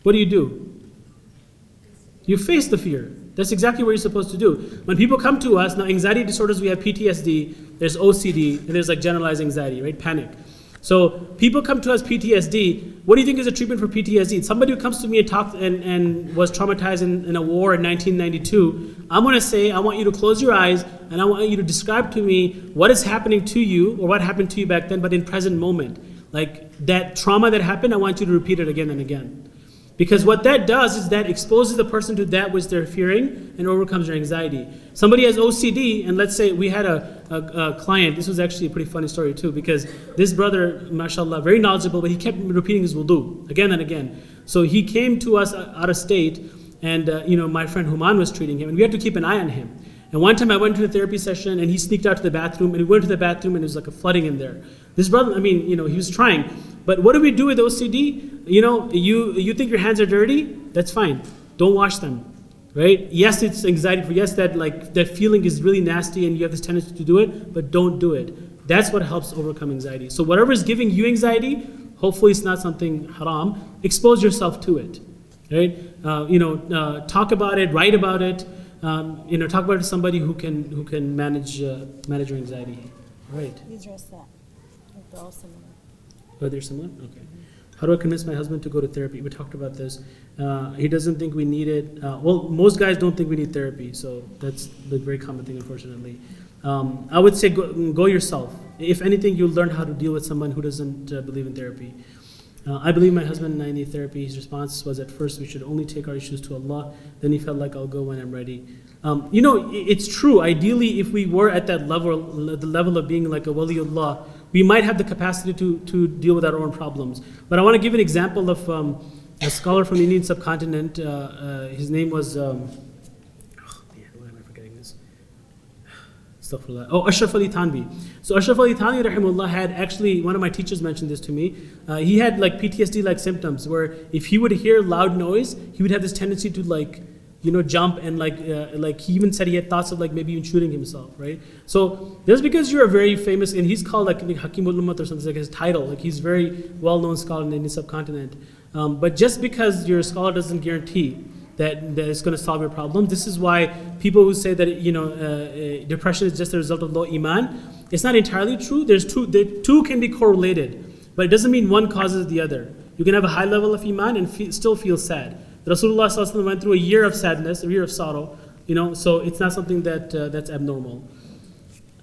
What do? You face the fear. That's exactly what you're supposed to do. When people come to us, now anxiety disorders, we have PTSD, there's OCD, and there's generalized anxiety, right? Panic. So people come to us PTSD. What do you think is a treatment for PTSD? Somebody who comes to me and talked and was traumatized in a war in 1992, I'm going to say, I want you to close your eyes and I want you to describe to me what is happening to you or what happened to you back then, but in present moment. That trauma that happened, I want you to repeat it again and again. Because what that does is that exposes the person to that which they're fearing and overcomes their anxiety. Somebody has OCD, and let's say we had a client. This was actually a pretty funny story too, because this brother, mashallah, very knowledgeable, but he kept repeating his wudu again and again. So he came to us out of state, and my friend Human was treating him, and we had to keep an eye on him. And one time I went to the therapy session, and he sneaked out to the bathroom, and we went to the bathroom, and it was a flooding in there. This brother, he was trying. But what do we do with OCD? You think your hands are dirty? That's fine. Don't wash them, right? Yes, it's anxiety. Yes, that feeling is really nasty, and you have this tendency to do it, but don't do it. That's what helps overcome anxiety. So whatever is giving you anxiety, hopefully it's not something haram. Expose yourself to it, right? Talk about it, write about it. Talk about it to somebody who can manage your anxiety. Right. You addressed that. They're all similar. Oh, they're similar? Okay. How do I convince my husband to go to therapy? We talked about this. He doesn't think we need it. Most guys don't think we need therapy, so that's the very common thing, unfortunately. I would say go yourself. If anything, you'll learn how to deal with someone who doesn't believe in therapy. I believe my husband and I need therapy. His response was, at first, we should only take our issues to Allah. Then he felt like, I'll go when I'm ready. It's true. Ideally, if we were at that level, the level of being like a waliullah, we might have the capacity to deal with our own problems. But I want to give an example of a scholar from the Indian subcontinent. His name was, why am I forgetting this? Ashraf Ali Thanvi. So Ashraf Ali Thanvi, rahimahullah, had actually, one of my teachers mentioned this to me. He had PTSD-like symptoms where if he would hear loud noise, he would have this tendency to jump and he even said he had thoughts of maybe even shooting himself, right? So just because you're a very famous, and he's called Hakimul Ummat or something, his title, he's a very well-known scholar in the Indian subcontinent. But just because you're a scholar doesn't guarantee that it's going to solve your problem. This is why people who say that depression is just a result of low iman, it's not entirely true. The two can be correlated, but it doesn't mean one causes the other. You can have a high level of iman and still feel sad. Rasulullah sallallahu alaihi wasallam went through a year of sadness, a year of sorrow, so it's not something that's abnormal.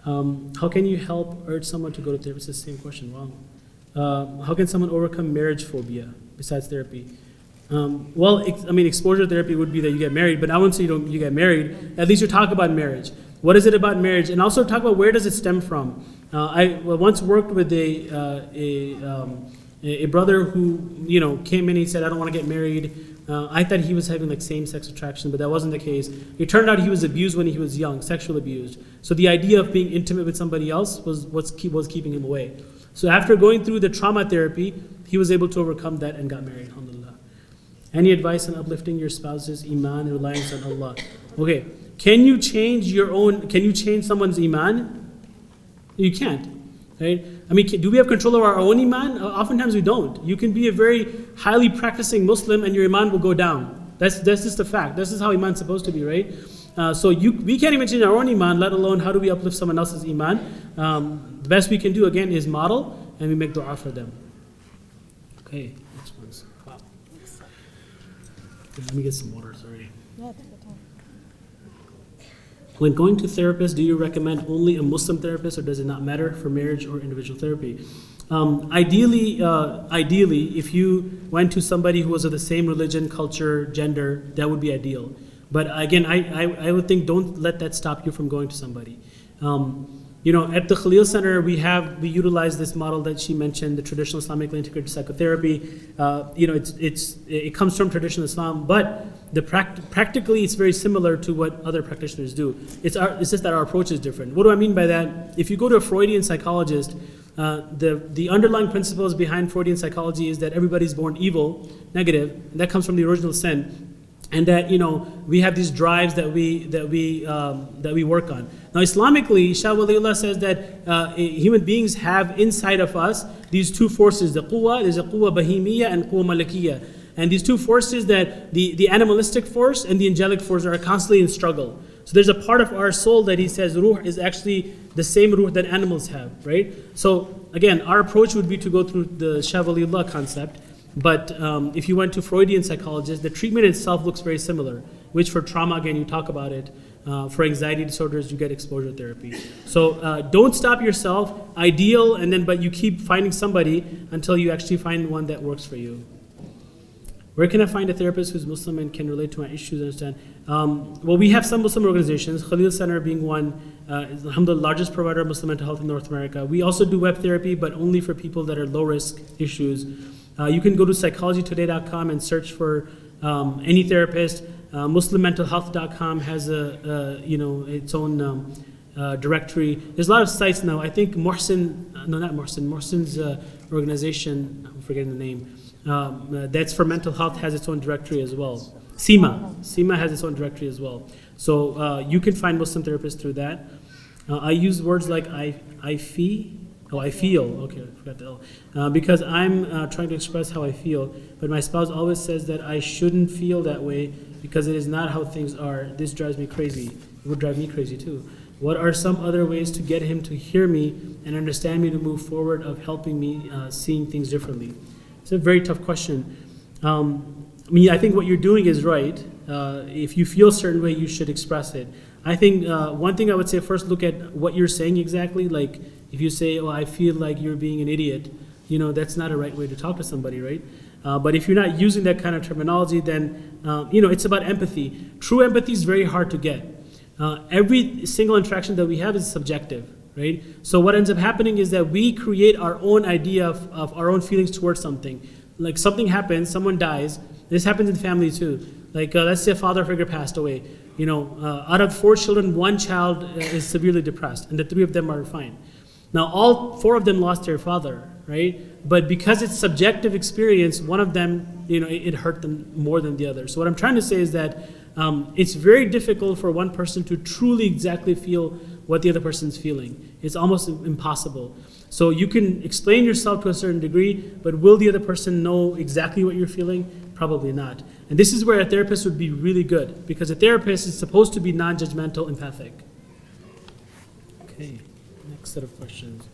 How can you help urge someone to go to therapy? It's the same question. Wow. How can someone overcome marriage phobia besides therapy? Exposure therapy would be that you get married, but I wouldn't say you get married. At least you talk about marriage. What is it about marriage? And also talk about where does it stem from. I once worked with a brother who came in. He said, I don't want to get married. I thought he was having like same-sex attraction, but that wasn't the case. It turned out he was abused when he was young, sexual abused. So the idea of being intimate with somebody else was keeping him away. So after going through the trauma therapy, he was able to overcome that and got married, alhamdulillah. Any advice on uplifting your spouse's iman and reliance on Allah? Okay, can you change someone's iman? You can't, right? I mean, do we have control over our own iman? Oftentimes we don't. You can be a very highly practicing Muslim and your iman will go down. That's just a fact. This is how iman's supposed to be, right? So we can't even change our own iman, let alone how do we uplift someone else's iman. The best we can do, again, is model and we make dua for them. Okay, next one's, wow. Let me get some water, sorry. Yeah, take your time. When going to therapists, do you recommend only a Muslim therapist or does it not matter for marriage or individual therapy? Ideally, if you went to somebody who was of the same religion, culture, gender, that would be ideal. But again, I would think don't let that stop you from going to somebody. At the Khalil Center, we utilize this model that she mentioned, the traditional Islamically integrated psychotherapy. It comes from traditional Islam, but practically it's very similar to what other practitioners do. It's just that our approach is different. What do I mean by that? If you go to a Freudian psychologist, the underlying principles behind Freudian psychology is that everybody's born evil, negative, and that comes from the original sin. And that we have these drives that we work on. Now, Islamically, Shah Waliullah says that human beings have inside of us these two forces. There's a quwwa bahimiyya and quwwa malakiyya. And these two forces, that the animalistic force and the angelic force, are constantly in struggle. So there's a part of our soul that he says ruh is actually the same ruh that animals have, right? So again, our approach would be to go through the Shah Waliullah concept. But if you went to Freudian psychologists, the treatment itself looks very similar, which for trauma, again, you talk about it. For anxiety disorders, you get exposure therapy. So don't stop yourself, ideal, but you keep finding somebody until you actually find one that works for you. Where can I find a therapist who's Muslim and can relate to my issues and understand? Well, we have some Muslim organizations, Khalil Center being one, is the largest provider of Muslim mental health in North America. We also do web therapy, but only for people that are low-risk issues. You can go to psychologytoday.com and search for any therapist. MuslimMentalHealth.com has its own directory. There's a lot of sites now. I think Mohsin's organization, I'm forgetting the name, that's for mental health, has its own directory as well. SIMA has its own directory as well. So you can find Muslim therapists through that. I use words like I feel, okay, I forgot the L. Because I'm trying to express how I feel, but my spouse always says that I shouldn't feel that way because it is not how things are. This drives me crazy. It would drive me crazy too. What are some other ways to get him to hear me and understand me to move forward of helping me seeing things differently? It's a very tough question. I think what you're doing is right. If you feel a certain way, you should express it. I think one thing I would say, first look at what you're saying exactly. Like if you say, I feel like you're being an idiot, that's not a right way to talk to somebody, right? But if you're not using that kind of terminology, then, it's about empathy. True empathy is very hard to get. Every single interaction that we have is subjective, right? So what ends up happening is that we create our own idea of our own feelings towards something. Like something happens, someone dies. This happens in family too. Like let's say a father figure passed away. Out of 4 children, 1 child is severely depressed, and the 3 of them are fine. Now, all 4 of them lost their father, right? But because it's subjective experience, one of them, it hurt them more than the other. So what I'm trying to say is that it's very difficult for one person to truly exactly feel what the other person's feeling. It's almost impossible. So you can explain yourself to a certain degree, but will the other person know exactly what you're feeling? Probably not. And this is where a therapist would be really good, because a therapist is supposed to be non-judgmental, empathic. Okay, next set of questions.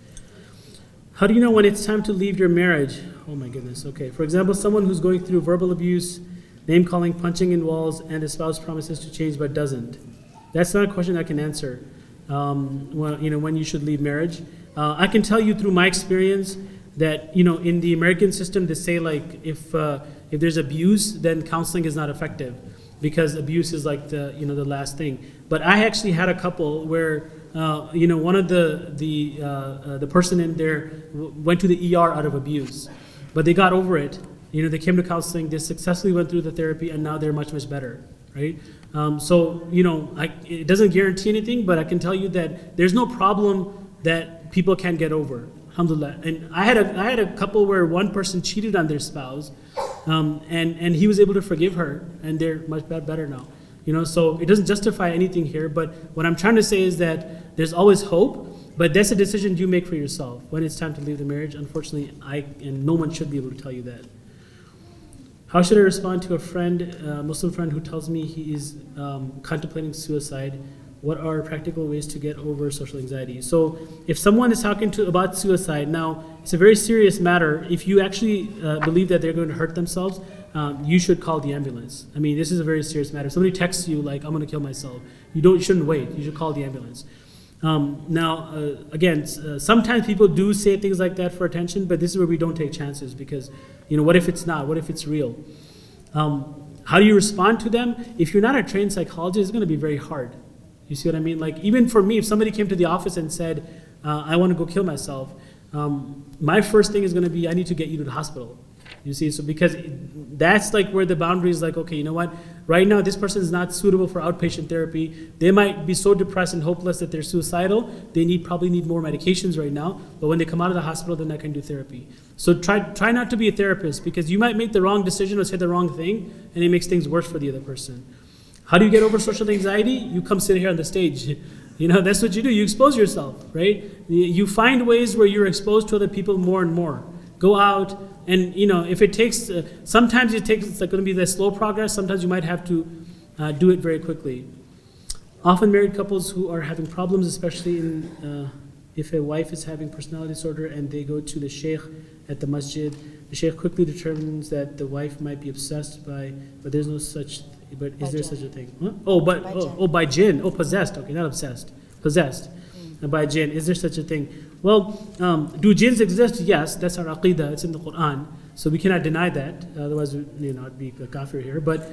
How do you know when it's time to leave your marriage? Oh my goodness, okay. For example, someone who's going through verbal abuse, name-calling, punching in walls, and the spouse promises to change but doesn't. That's not a question I can answer. When you should leave marriage. I can tell you through my experience that, in the American system, they say like if there's abuse, then counseling is not effective because abuse is like the last thing. But I actually had a couple where one of the person in there went to the ER out of abuse, but they got over it. They came to counseling, they successfully went through the therapy, and now they're much, much better, right? It doesn't guarantee anything, but I can tell you that there's no problem that people can't get over, alhamdulillah. And I had a couple where one person cheated on their spouse, and he was able to forgive her, and they're much better now. So it doesn't justify anything here, but what I'm trying to say is that there's always hope, but that's a decision you make for yourself. When it's time to leave the marriage, unfortunately, and no one should be able to tell you that. How should I respond to a Muslim friend who tells me he is contemplating suicide? What are practical ways to get over social anxiety? So if someone is talking about suicide, now it's a very serious matter. If you actually believe that they're going to hurt themselves, you should call the ambulance. I mean, this is a very serious matter. If somebody texts you like, I'm going to kill myself, you shouldn't wait. You should call the ambulance. Sometimes people do say things like that for attention, but this is where we don't take chances because, what if it's not? What if it's real? How do you respond to them? If you're not a trained psychologist, it's going to be very hard. You see what I mean? Like, even for me, if somebody came to the office and said, I want to go kill myself, my first thing is going to be, I need to get you to the hospital. You see, so because that's like where the boundary is like, okay, you know what? Right now, this person is not suitable for outpatient therapy. They might be so depressed and hopeless that they're suicidal. They probably need more medications right now. But when they come out of the hospital, then I can do therapy. So try not to be a therapist because you might make the wrong decision or say the wrong thing, and it makes things worse for the other person. How do you get over social anxiety? You come sit here on the stage. That's what you do. You expose yourself, right? You find ways where you're exposed to other people more and more. Go out, and if it takes, sometimes it's like going to be the slow progress. Sometimes you might have to do it very quickly. Often married couples who are having problems, especially if a wife is having personality disorder and they go to the sheikh at the masjid, the sheikh quickly determines that the wife might be obsessed by, but there's no such, but is there such a thing? Huh? By jinn. Oh, possessed. Okay, not obsessed. Possessed by jinn. Is there such a thing? Well, do jinns exist? Yes, that's our aqidah. It's in the Quran. So we cannot deny that. Otherwise, it'd be a kafir here. But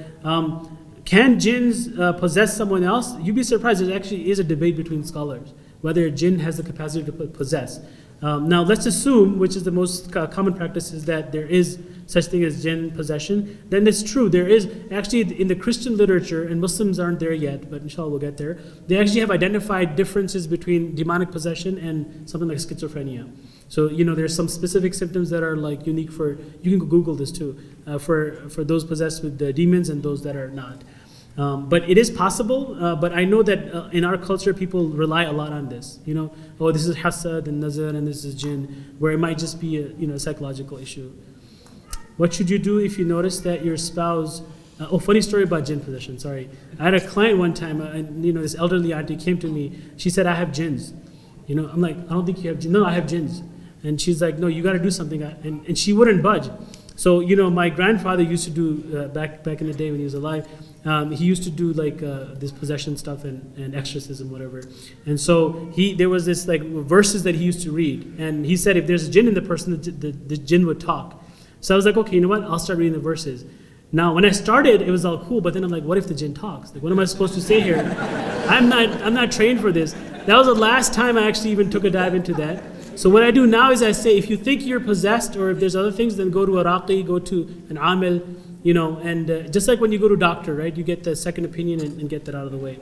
can jinns possess someone else? You'd be surprised. There actually is a debate between scholars whether a jinn has the capacity to possess. Now, let's assume, which is the most common practice, is that there is such thing as jinn possession. Then it's true. There is actually in the Christian literature, and Muslims aren't there yet, but inshallah we'll get there. They actually have identified differences between demonic possession and something like schizophrenia. So there's some specific symptoms that are like unique for. You can Google this too for those possessed with the demons and those that are not. But it is possible, but I know that in our culture people rely a lot on this. This is hasad and nazar and this is jinn, where it might just be a psychological issue. What should you do if you notice that your spouse, funny story about jinn possession, sorry. I had a client one time, this elderly auntie came to me, she said, I have jinns. I'm like, I don't think you have jinns. No, I have jinns. And she's like, no, you got to do something. And she wouldn't budge. So, my grandfather used to do, back in the day when he was alive, he used to do like this possession stuff and exorcism, whatever. And so there was this like verses that he used to read. And he said if there's a jinn in the person, the jinn would talk. So I was like, okay, you know what? I'll start reading the verses. Now, when I started, it was all cool, but then I'm like, what if the jinn talks? Like, what am I supposed to say here? I'm not trained for this. That was the last time I actually even took a dive into that. So what I do now is I say, if you think you're possessed or if there's other things, then go to a raqi, go to an amil, and just like when you go to a doctor, right? You get the second opinion and get that out of the way.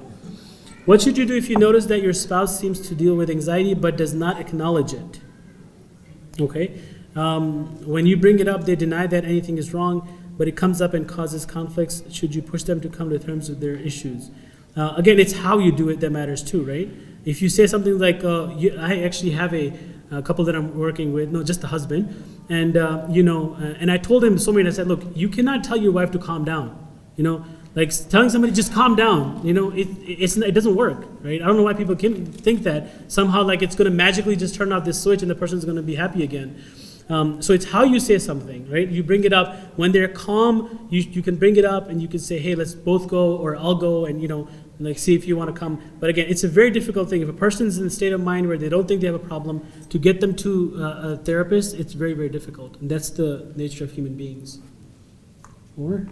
What should you do if you notice that your spouse seems to deal with anxiety but does not acknowledge it? Okay. When you bring it up, they deny that anything is wrong, but it comes up and causes conflicts. Should you push them to come to terms with their issues? Again, it's how you do it that matters too, right? If you say something like, I actually have a couple that I'm working with, no, just the husband, and and I told him so many times, I said, look, you cannot tell your wife to calm down, like telling somebody just calm down, it doesn't work, right? I don't know why people can think that somehow like it's going to magically just turn off this switch and the person's going to be happy again. So it's how you say something, right? You bring it up when they're calm. You can bring it up and you can say, hey, let's both go, or I'll go, and like see if you want to come. But again, it's a very difficult thing. If a person's in a state of mind where they don't think they have a problem, to get them to a therapist, it's very, very difficult. And that's the nature of human beings. Or?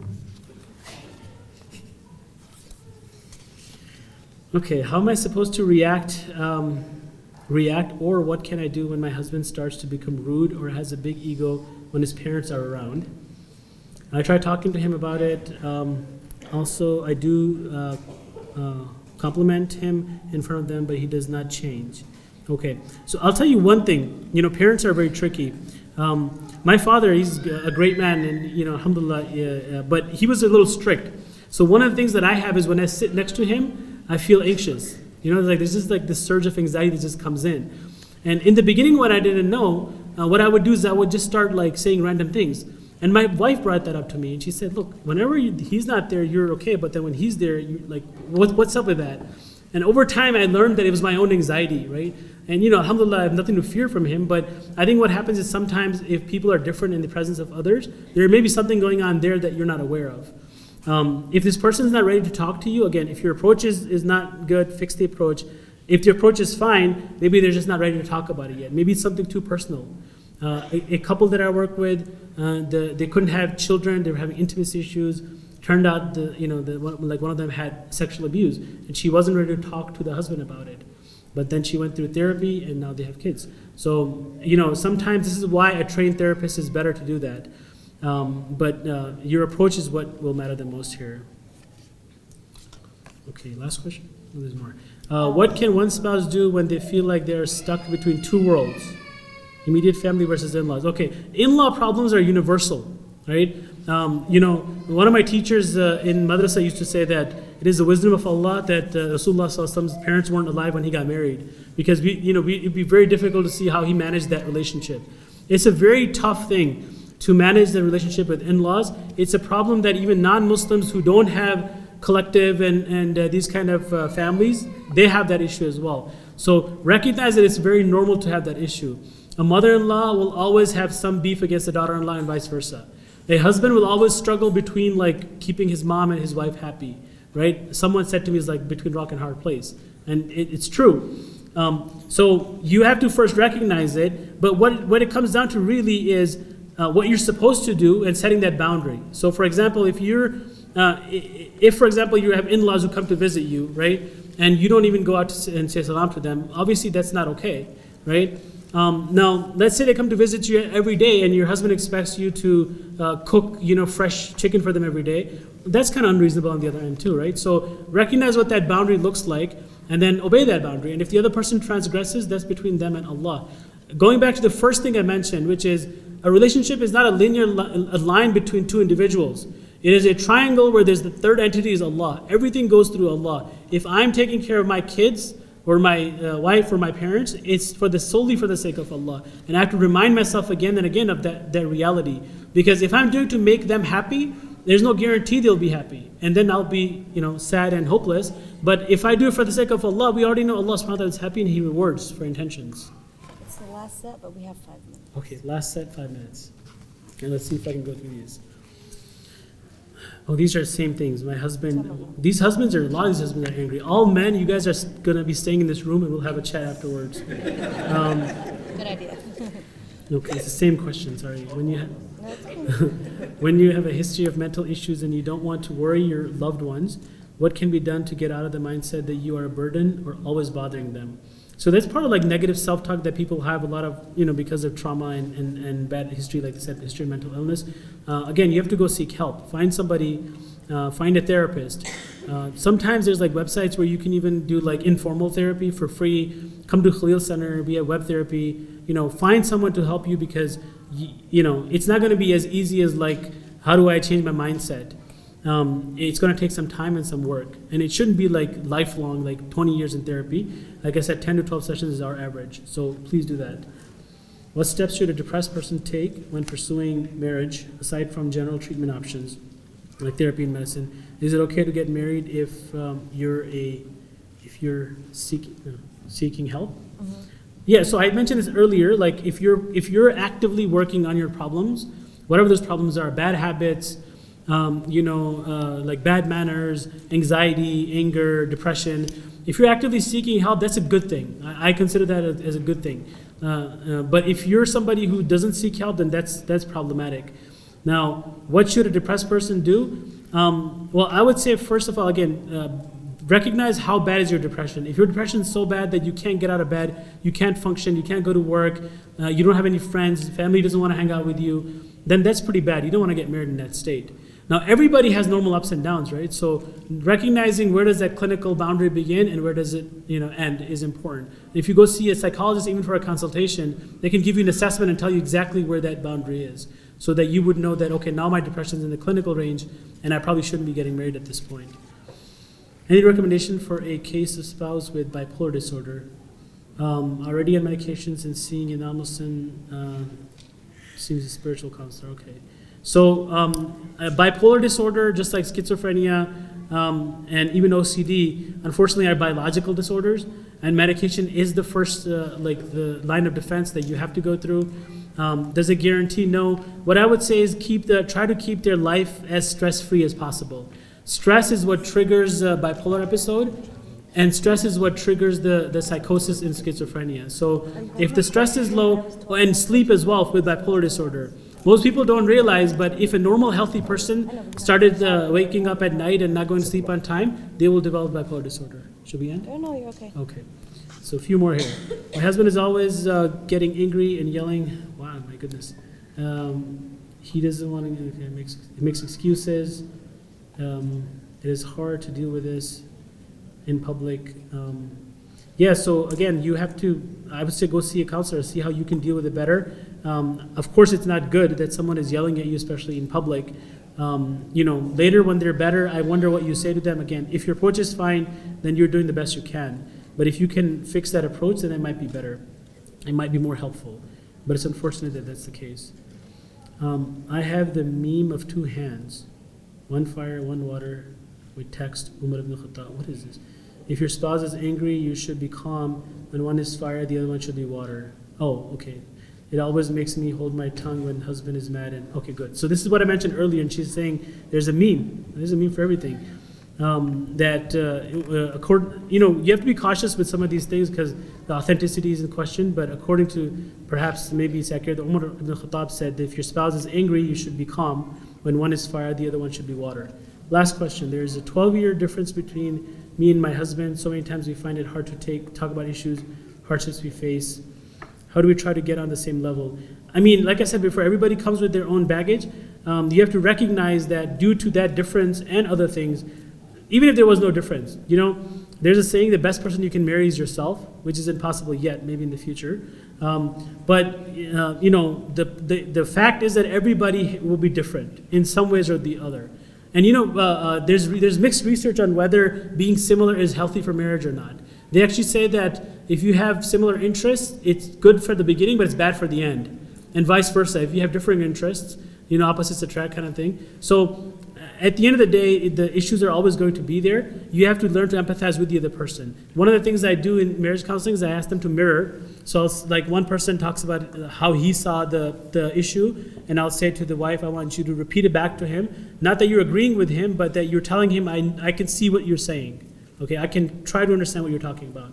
Okay, how am I supposed to react, or what can I do when my husband starts to become rude or has a big ego when his parents are around? I tried talking to him about it. Also, I do compliment him in front of them, but he does not change. Okay, so I'll tell you one thing. Parents are very tricky. My father, he's a great man, and alhamdulillah, but he was a little strict. So one of the things that I have is when I sit next to him, I feel anxious. There's just like this surge of anxiety that just comes in. And in the beginning, when I didn't know, what I would do is I would just start like saying random things. And my wife brought that up to me, and she said, look, whenever he's not there, you're okay, but then when he's there, you're like, what's up with that? And over time, I learned that it was my own anxiety, right? And alhamdulillah, I have nothing to fear from him, but I think what happens is sometimes if people are different in the presence of others, there may be something going on there that you're not aware of. If this person's not ready to talk to you, again, if your approach is not good, fix the approach. If the approach is fine, maybe they're just not ready to talk about it yet. Maybe it's something too personal. A couple that I work with, they couldn't have children, they were having intimacy issues. Turned out, one of them had sexual abuse, and she wasn't ready to talk to the husband about it. But then she went through therapy, and now they have kids. So, sometimes this is why a trained therapist is better to do that. But your approach is what will matter the most here. Okay, last question? Oh, there's more. What can one spouse do when they feel like they're stuck between two worlds? Immediate family versus in-laws. Okay, in-law problems are universal, right? One of my teachers in madrasa used to say that it is the wisdom of Allah that Rasulullah Sallallahu Alaihi Wasallam's parents weren't alive when he got married, because it'd be very difficult to see how he managed that relationship. It's a very tough thing to manage the relationship with in-laws. It's a problem that even non-Muslims who don't have collective and these kind of families, they have that issue as well. So recognize that it's very normal to have that issue. A mother-in-law will always have some beef against a daughter-in-law and vice versa. A husband will always struggle between like keeping his mom and his wife happy, right? Someone said to me, it's like between rock and hard place. And it's true. So you have to first recognize it, but what it comes down to really is what you're supposed to do and setting that boundary. So for example, if for example you have in-laws who come to visit you, right? And you don't even go out and say salam to them, obviously that's not okay, right? Now, let's say they come to visit you every day and your husband expects you to cook, fresh chicken for them every day. That's kind of unreasonable on the other end too, right? So recognize what that boundary looks like and then obey that boundary. And if the other person transgresses, that's between them and Allah. Going back to the first thing I mentioned, which is a relationship is not a linear line between two individuals. It is a triangle where there's the third entity is Allah. Everything goes through Allah. If I'm taking care of my kids, or my wife or my parents, it's solely for the sake of Allah. And I have to remind myself again and again of that reality. Because if I'm doing to make them happy, there's no guarantee they'll be happy. And then I'll be sad and hopeless. But if I do it for the sake of Allah, we already know Allah subhanahu wa ta'ala is happy and He rewards for intentions. It's the last set, but we have 5 minutes. Okay, last set, 5 minutes. And let's see if I can go through these. Oh, these are the same things. My husband, a lot of these husbands are angry. All men, you guys are going to be staying in this room and we'll have a chat afterwards. Good idea. Okay, it's the same question, sorry. No, it's okay. When you have a history of mental issues and you don't want to worry your loved ones, what can be done to get out of the mindset that you are a burden or always bothering them? So that's part of like negative self-talk that people have a lot of, because of trauma and bad history, like I said, history of mental illness. Again, you have to go seek help. Find somebody, find a therapist. Sometimes there's like websites where you can even do like informal therapy for free. Come to Khalil Center, we have web therapy. Find someone to help you because, it's not going to be as easy as like, how do I change my mindset? It's going to take some time and some work. And it shouldn't be like lifelong, like 20 years in therapy. Like I said, 10 to 12 sessions is our average. So please do that. What steps should a depressed person take when pursuing marriage, aside from general treatment options, like therapy and medicine? Is it okay to get married if you're seeking help? Mm-hmm. Yeah, so I mentioned this earlier, like if you're actively working on your problems, whatever those problems are, bad habits, like bad manners, anxiety, anger, depression. If you're actively seeking help, that's a good thing. I consider that as a good thing. But if you're somebody who doesn't seek help, then that's problematic. Now, what should a depressed person do? Well, I would say, first of all, again, recognize how bad is your depression. If your depression is so bad that you can't get out of bed, you can't function, you can't go to work, you don't have any friends, family doesn't want to hang out with you, then that's pretty bad. You don't want to get married in that state. Now, everybody has normal ups and downs, right? So recognizing where does that clinical boundary begin and where does it, end is important. If you go see a psychologist, even for a consultation, they can give you an assessment and tell you exactly where that boundary is, so that you would know that, okay, now my depression is in the clinical range, and I probably shouldn't be getting married at this point. Any recommendation for a case of spouse with bipolar disorder? Already on medications and seeing a non-Muslim seems a spiritual counselor. Okay. So bipolar disorder, just like schizophrenia and even OCD, unfortunately are biological disorders, and medication is the first, the line of defense that you have to go through. Does it guarantee? No. What I would say is try to keep their life as stress-free as possible. Stress is what triggers a bipolar episode, and stress is what triggers the psychosis in schizophrenia. So if the stress is low, and sleep as well with bipolar disorder. Most people don't realize, but if a normal healthy person started waking up at night and not going to sleep on time, they will develop bipolar disorder. Should we end? No, you're okay. Okay. So a few more here. My husband is always getting angry and yelling. Wow, my goodness. He doesn't want to, he makes excuses. It is hard to deal with this in public. So again, you have to, I would say, go see a counselor, see how you can deal with it better. Of course, it's not good that someone is yelling at you, especially in public. Later when they're better, I wonder what you say to them. Again, if your approach is fine, then you're doing the best you can. But if you can fix that approach, then it might be better. It might be more helpful. But it's unfortunate that that's the case. I have the meme of two hands, one fire, one water, with text, Umar ibn Khattab. What is this? If your spouse is angry, you should be calm. When one is fire, the other one should be water. Oh, okay. It always makes me hold my tongue when husband is mad. And okay, good. So this is what I mentioned earlier, and she's saying there's a meme. There's a meme for everything. You have to be cautious with some of these things because the authenticity is in question. But according to perhaps maybe it's accurate, Umar ibn Khattab said that if your spouse is angry, you should be calm. When one is fire, the other one should be water. Last question. There is a 12-year difference between me and my husband. So many times we find it hard to talk about issues, hardships we face. How do we try to get on the same level? I mean, like I said before, everybody comes with their own baggage. You have to recognize that due to that difference and other things, even if there was no difference, there's a saying, the best person you can marry is yourself, which isn't possible yet, maybe in the future. The fact is that everybody will be different in some ways or the other. And there's mixed research on whether being similar is healthy for marriage or not. They actually say that if you have similar interests, it's good for the beginning, but it's bad for the end. And vice versa. If you have differing interests, opposites attract kind of thing. So at the end of the day, the issues are always going to be there. You have to learn to empathize with the other person. One of the things I do in marriage counseling is I ask them to mirror. So it's like one person talks about how he saw the issue, and I'll say to the wife, I want you to repeat it back to him. Not that you're agreeing with him, but that you're telling him, I can see what you're saying. Okay, I can try to understand what you're talking about.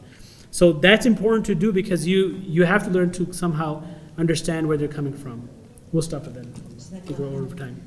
So that's important to do because you have to learn to somehow understand where they're coming from. We'll stop it then. We'll go over time.